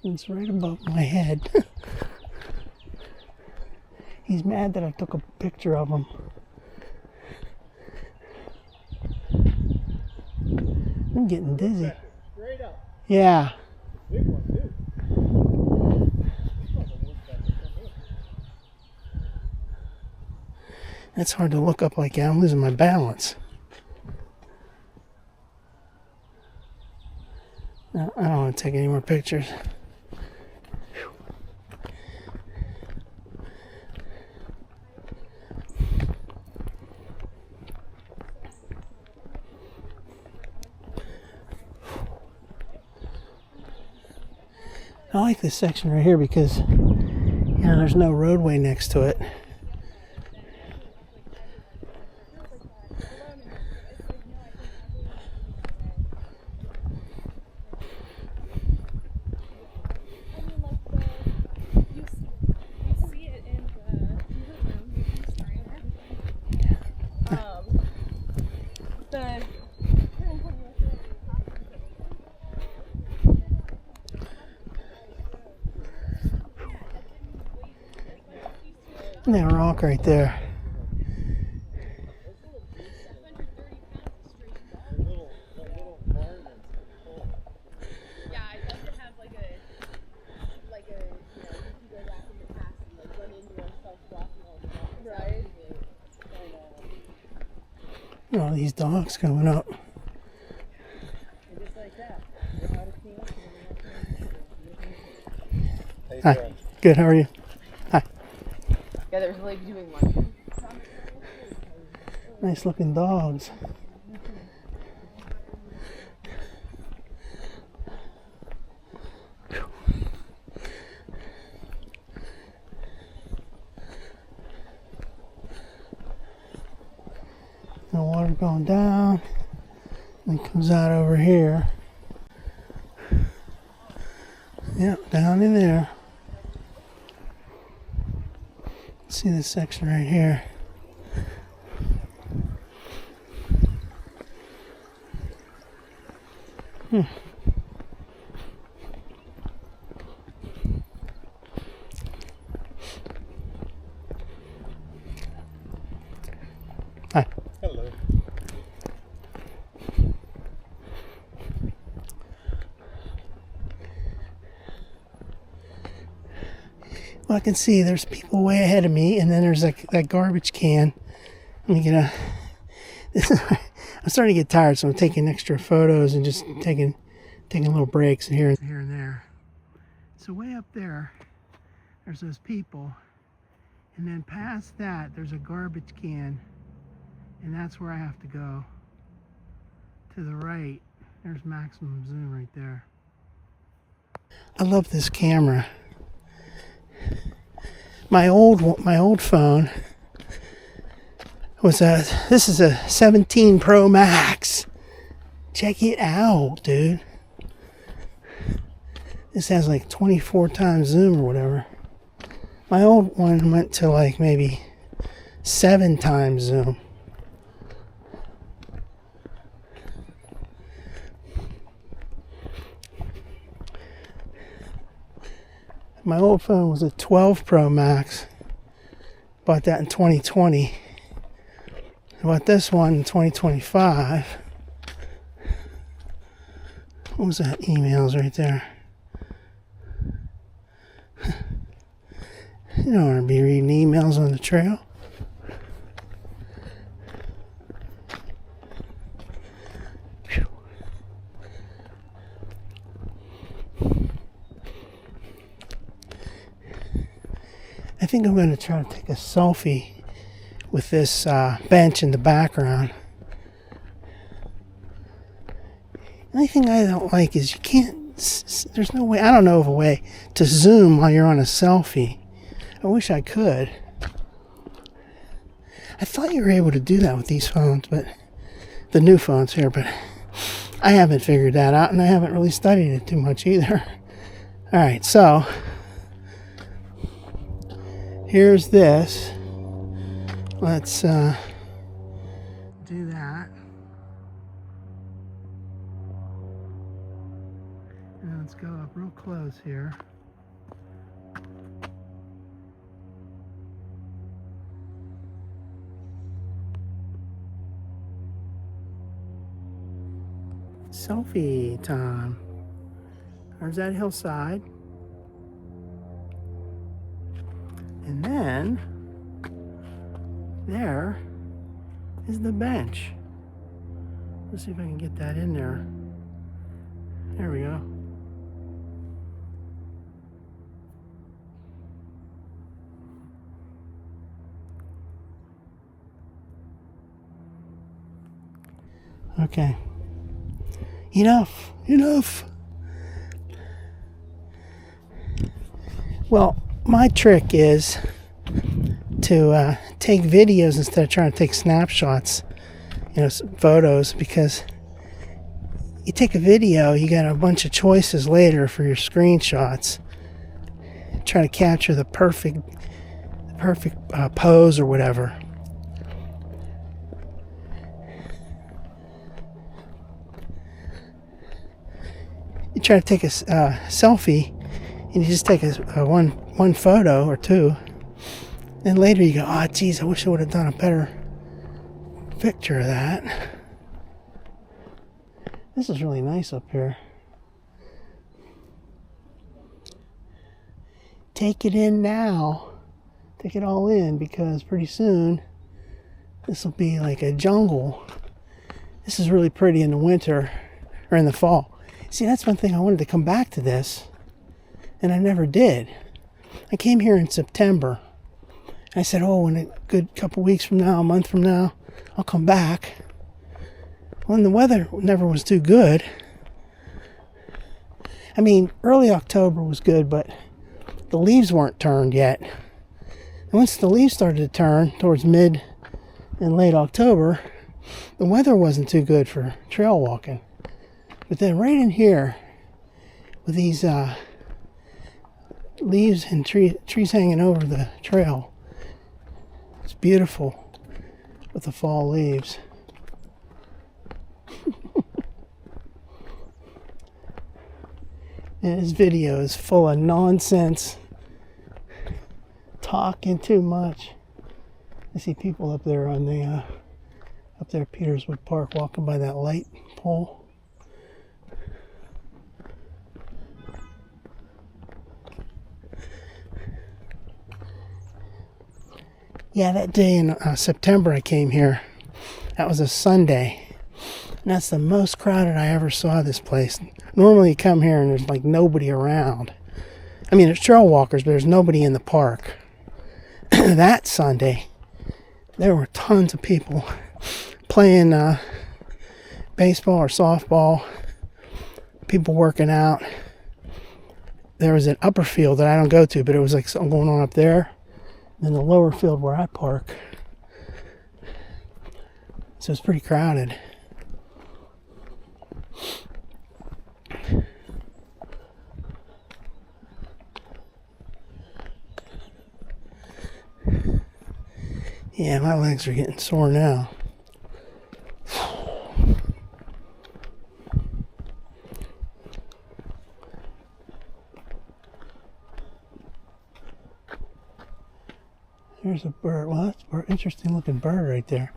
It's right above my head. He's mad that I took a picture of him. I'm getting dizzy. Straight up. Yeah. Big one, too. It's hard to look up like that. I'm losing my balance. I don't know. want to take any more pictures. I like this section right here because, you know, there's no roadway next to it. And that rock right there. All these dogs coming up. Hi. Good. How are you? Hi. Yeah, there's a lady doing one. Nice looking dogs. The water going down, and it comes out over here. Yep, down in there. See this section right here. Hi. Hello. Well, I can see there's people way ahead of me, and then there's like that garbage can. Let me get a. I'm starting to get tired, so I'm taking extra photos and just taking little breaks here and there. So way up there, there's those people, and then past that, there's a garbage can, and that's where I have to go. To the right, there's maximum zoom right there. I love this camera. My old phone was this is a 17 Pro Max. Check it out, dude. This has like 24 times zoom or whatever. My old one went to like maybe 7 times zoom. My old phone was a 12 Pro Max. Bought that in 2020. I bought this one in 2025. What was that? Emails right there. You don't want to be reading emails on the trail. Whew. I think I'm going to try to take a selfie with this bench in the background. The only thing I don't like is you can't, there's no way, I don't know of a way to zoom while you're on a selfie. I wish I could. I thought you were able to do that with these phones, but the new phones here, but I haven't figured that out, and I haven't really studied it too much either. Alright, so here's this. Let's do that. And let's go up real close here. Selfie time. There's that hillside. And then there is the bench. Let's see if I can get that in there. There we go. Okay. Enough. Enough. Well, my trick is to take videos instead of trying to take snapshots, photos, because you take a video, you got a bunch of choices later for your screenshots. Try to capture the perfect pose or whatever. You try to take a selfie, and you just take a one photo or two, and later you go, oh geez, I wish I would have done a better picture of that. This is really nice up here. Take it in now. Take it all in, because pretty soon this will be like a jungle. This is really pretty in the winter or in the fall. See, that's one thing I wanted to come back to this, and I never did. I came here in September. I said, oh, in a good couple weeks from now, a month from now, I'll come back. Well, and the weather never was too good. I mean, early October was good, but the leaves weren't turned yet. And once the leaves started to turn towards mid and late October, the weather wasn't too good for trail walking. But then right in here, with these leaves and trees hanging over the trail, it's beautiful with the fall leaves. And this video is full of nonsense, talking too much. I see people up there on the up there at Peterswood Park walking by that light pole. Yeah, that day in September I came here. That was a Sunday. And that's the most crowded I ever saw this place. Normally you come here and there's like nobody around. I mean, there's trail walkers, but there's nobody in the park. That Sunday, there were tons of people playing baseball or softball, people working out. There was an upper field that I don't go to, but it was like something going on up there. And then the lower field where I park. So it's pretty crowded. Yeah, my legs are getting sore now. There's a bird. Well, that's an interesting looking bird right there.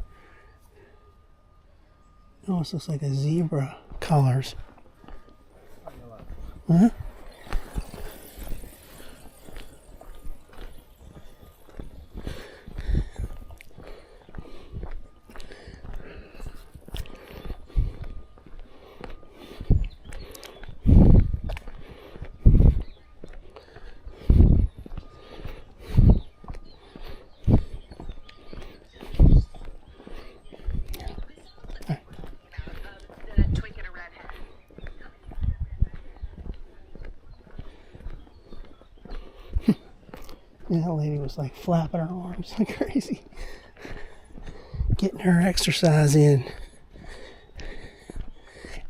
It almost looks like a zebra colors. Huh? Yeah, that lady was like flapping her arms like crazy. Getting her exercise in.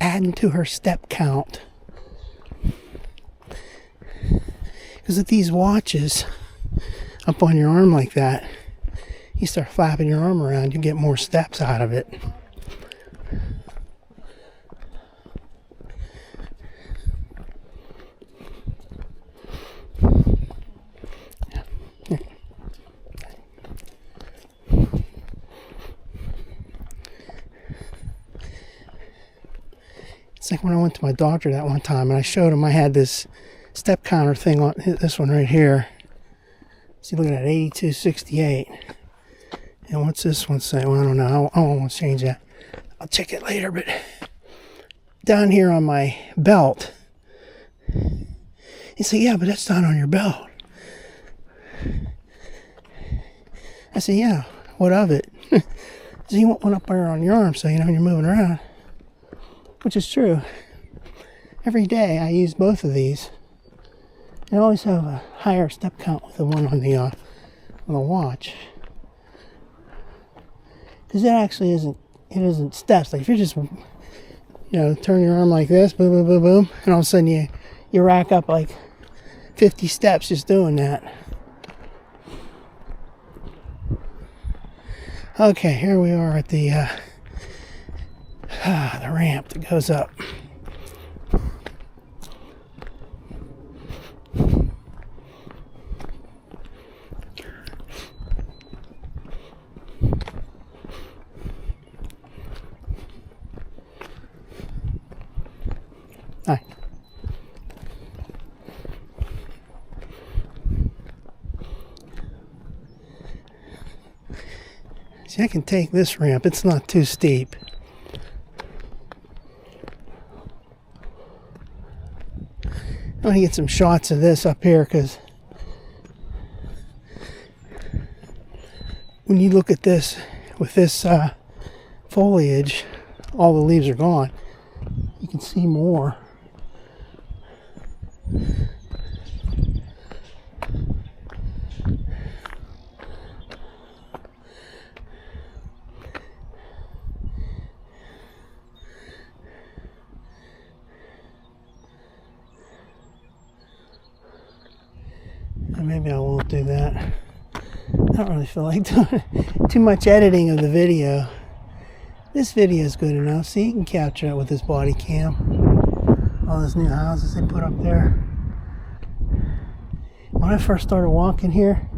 Adding to her step count. Because with these watches up on your arm like that, you start flapping your arm around, you get more steps out of it. It's like when I went to my doctor that one time and I showed him I had this step counter thing on this one right here. See, look at that, 8268. And what's this one say? Well, I don't know. I won't change that. I'll check it later, but down here on my belt, he said, yeah, but that's not on your belt. I said, yeah, what of it? So you want one up there on your arm so you know when you're moving around. which is true. Every day I use both of these. I always have a higher step count with the one on the watch. Because it actually isn't steps. Like if you're just, turn your arm like this, boom, boom, boom, boom, and all of a sudden you rack up like 50 steps just doing that. Okay, here we are at the ramp that goes up. Hi. See, I can take this ramp. It's not too steep. I want to get some shots of this up here because when you look at this with this foliage, all the leaves are gone. You can see more. Maybe I won't do that. I don't really feel like doing too much editing of the video. This video is good enough, so you can capture it with this body cam. All those new houses they put up there. When I first started walking here,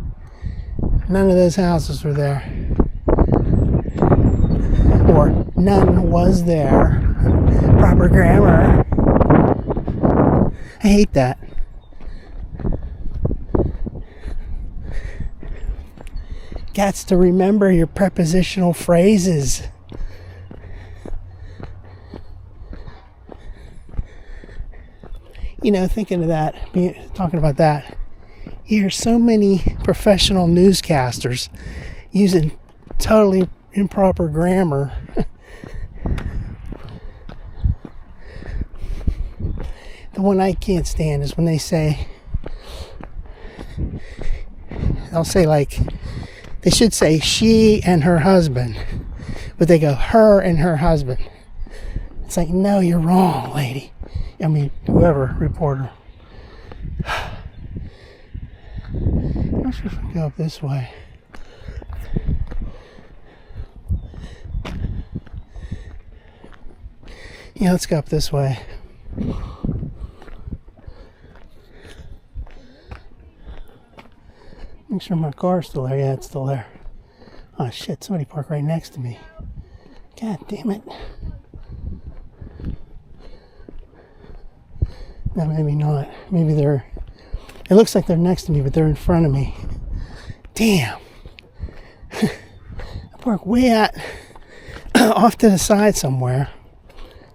none of those houses were there. Or none was there. Proper grammar. I hate that. Gats to remember your prepositional phrases. Thinking of that, talking about that, you hear so many professional newscasters using totally improper grammar. The one I can't stand is when they'll say like, they should say she and her husband, but they go her and her husband. It's like, no, you're wrong, lady. I mean, whoever, reporter. I'm not sure if I go up this way. Yeah, let's go up this way. Make sure my car's still there. Yeah, it's still there. Oh shit, somebody parked right next to me. God damn it. No, maybe not. Maybe it looks like they're next to me, but they're in front of me. Damn. I parked way out off to the side somewhere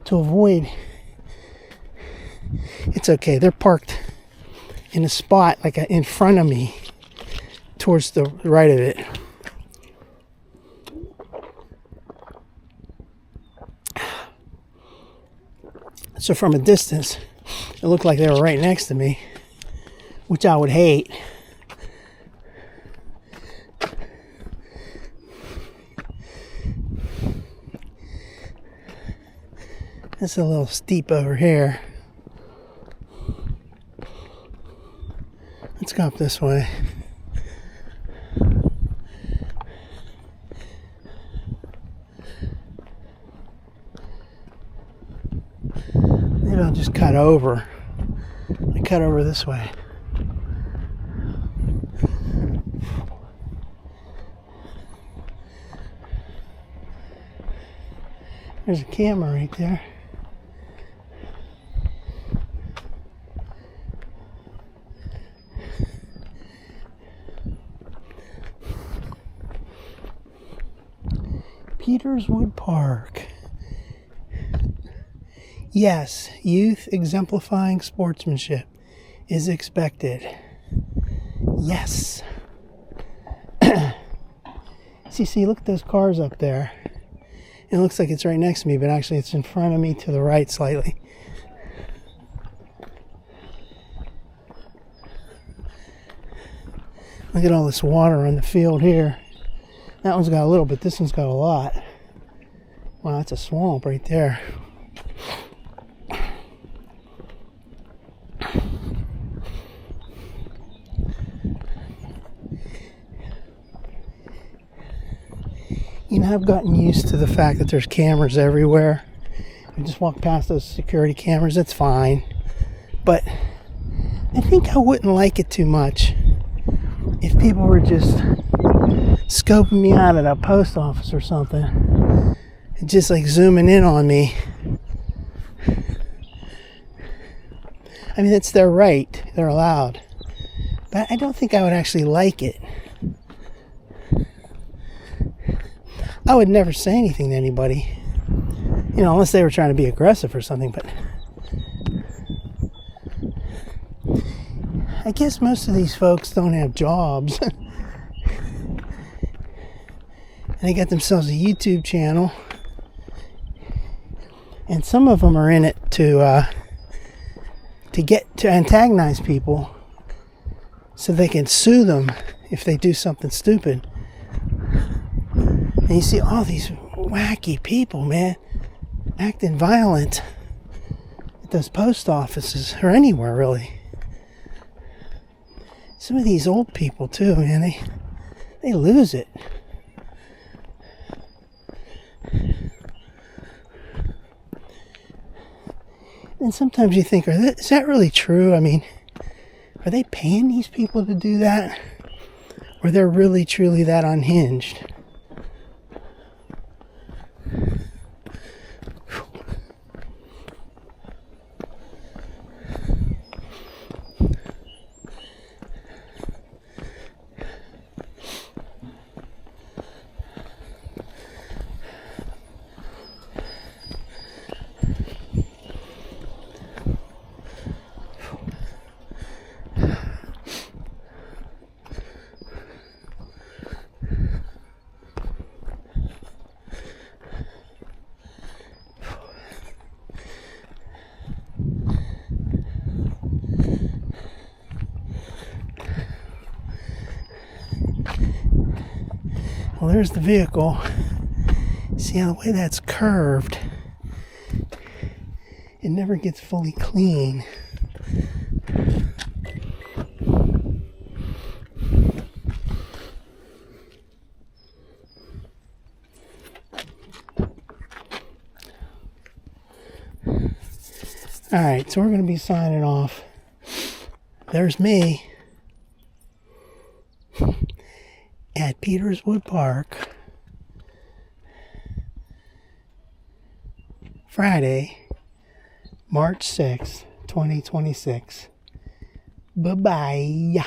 to avoid. It's okay. They're parked in a spot like in front of me towards the right of it. So from a distance, it looked like they were right next to me, which I would hate. It's a little steep over here. Let's go up this way. Maybe I'll just cut over. I cut over this way. There's a camera right there. Peterswood Park. Yes, youth exemplifying sportsmanship is expected. Yes. See, look at those cars up there. It looks like it's right next to me, but actually it's in front of me to the right slightly. Look at all this water on the field here. That one's got a little bit, this one's got a lot. Wow, that's a swamp right there. You know, I've gotten used to the fact that there's cameras everywhere. I just walk past those security cameras, that's fine. But I think I wouldn't like it too much if people were just scoping me out at a post office or something and just like zooming in on me. I mean, it's their right, they're allowed. But I don't think I would actually like it. I would never say anything to anybody, you know, unless they were trying to be aggressive or something, but I guess most of these folks don't have jobs. And they got themselves a YouTube channel. And some of them are in it to antagonize people so they can sue them if they do something stupid. And you see all these wacky people, man, acting violent at those post offices or anywhere, really. Some of these old people, too, man, they lose it. And sometimes you think, is that really true? I mean, are they paying these people to do that? Or they're really, truly that unhinged? Well, there's the vehicle. See how the way that's curved, it never gets fully clean. Alright, so we're going to be signing off. There's me at Peterswood Park, Friday, March 6th, 2026. Bye-bye.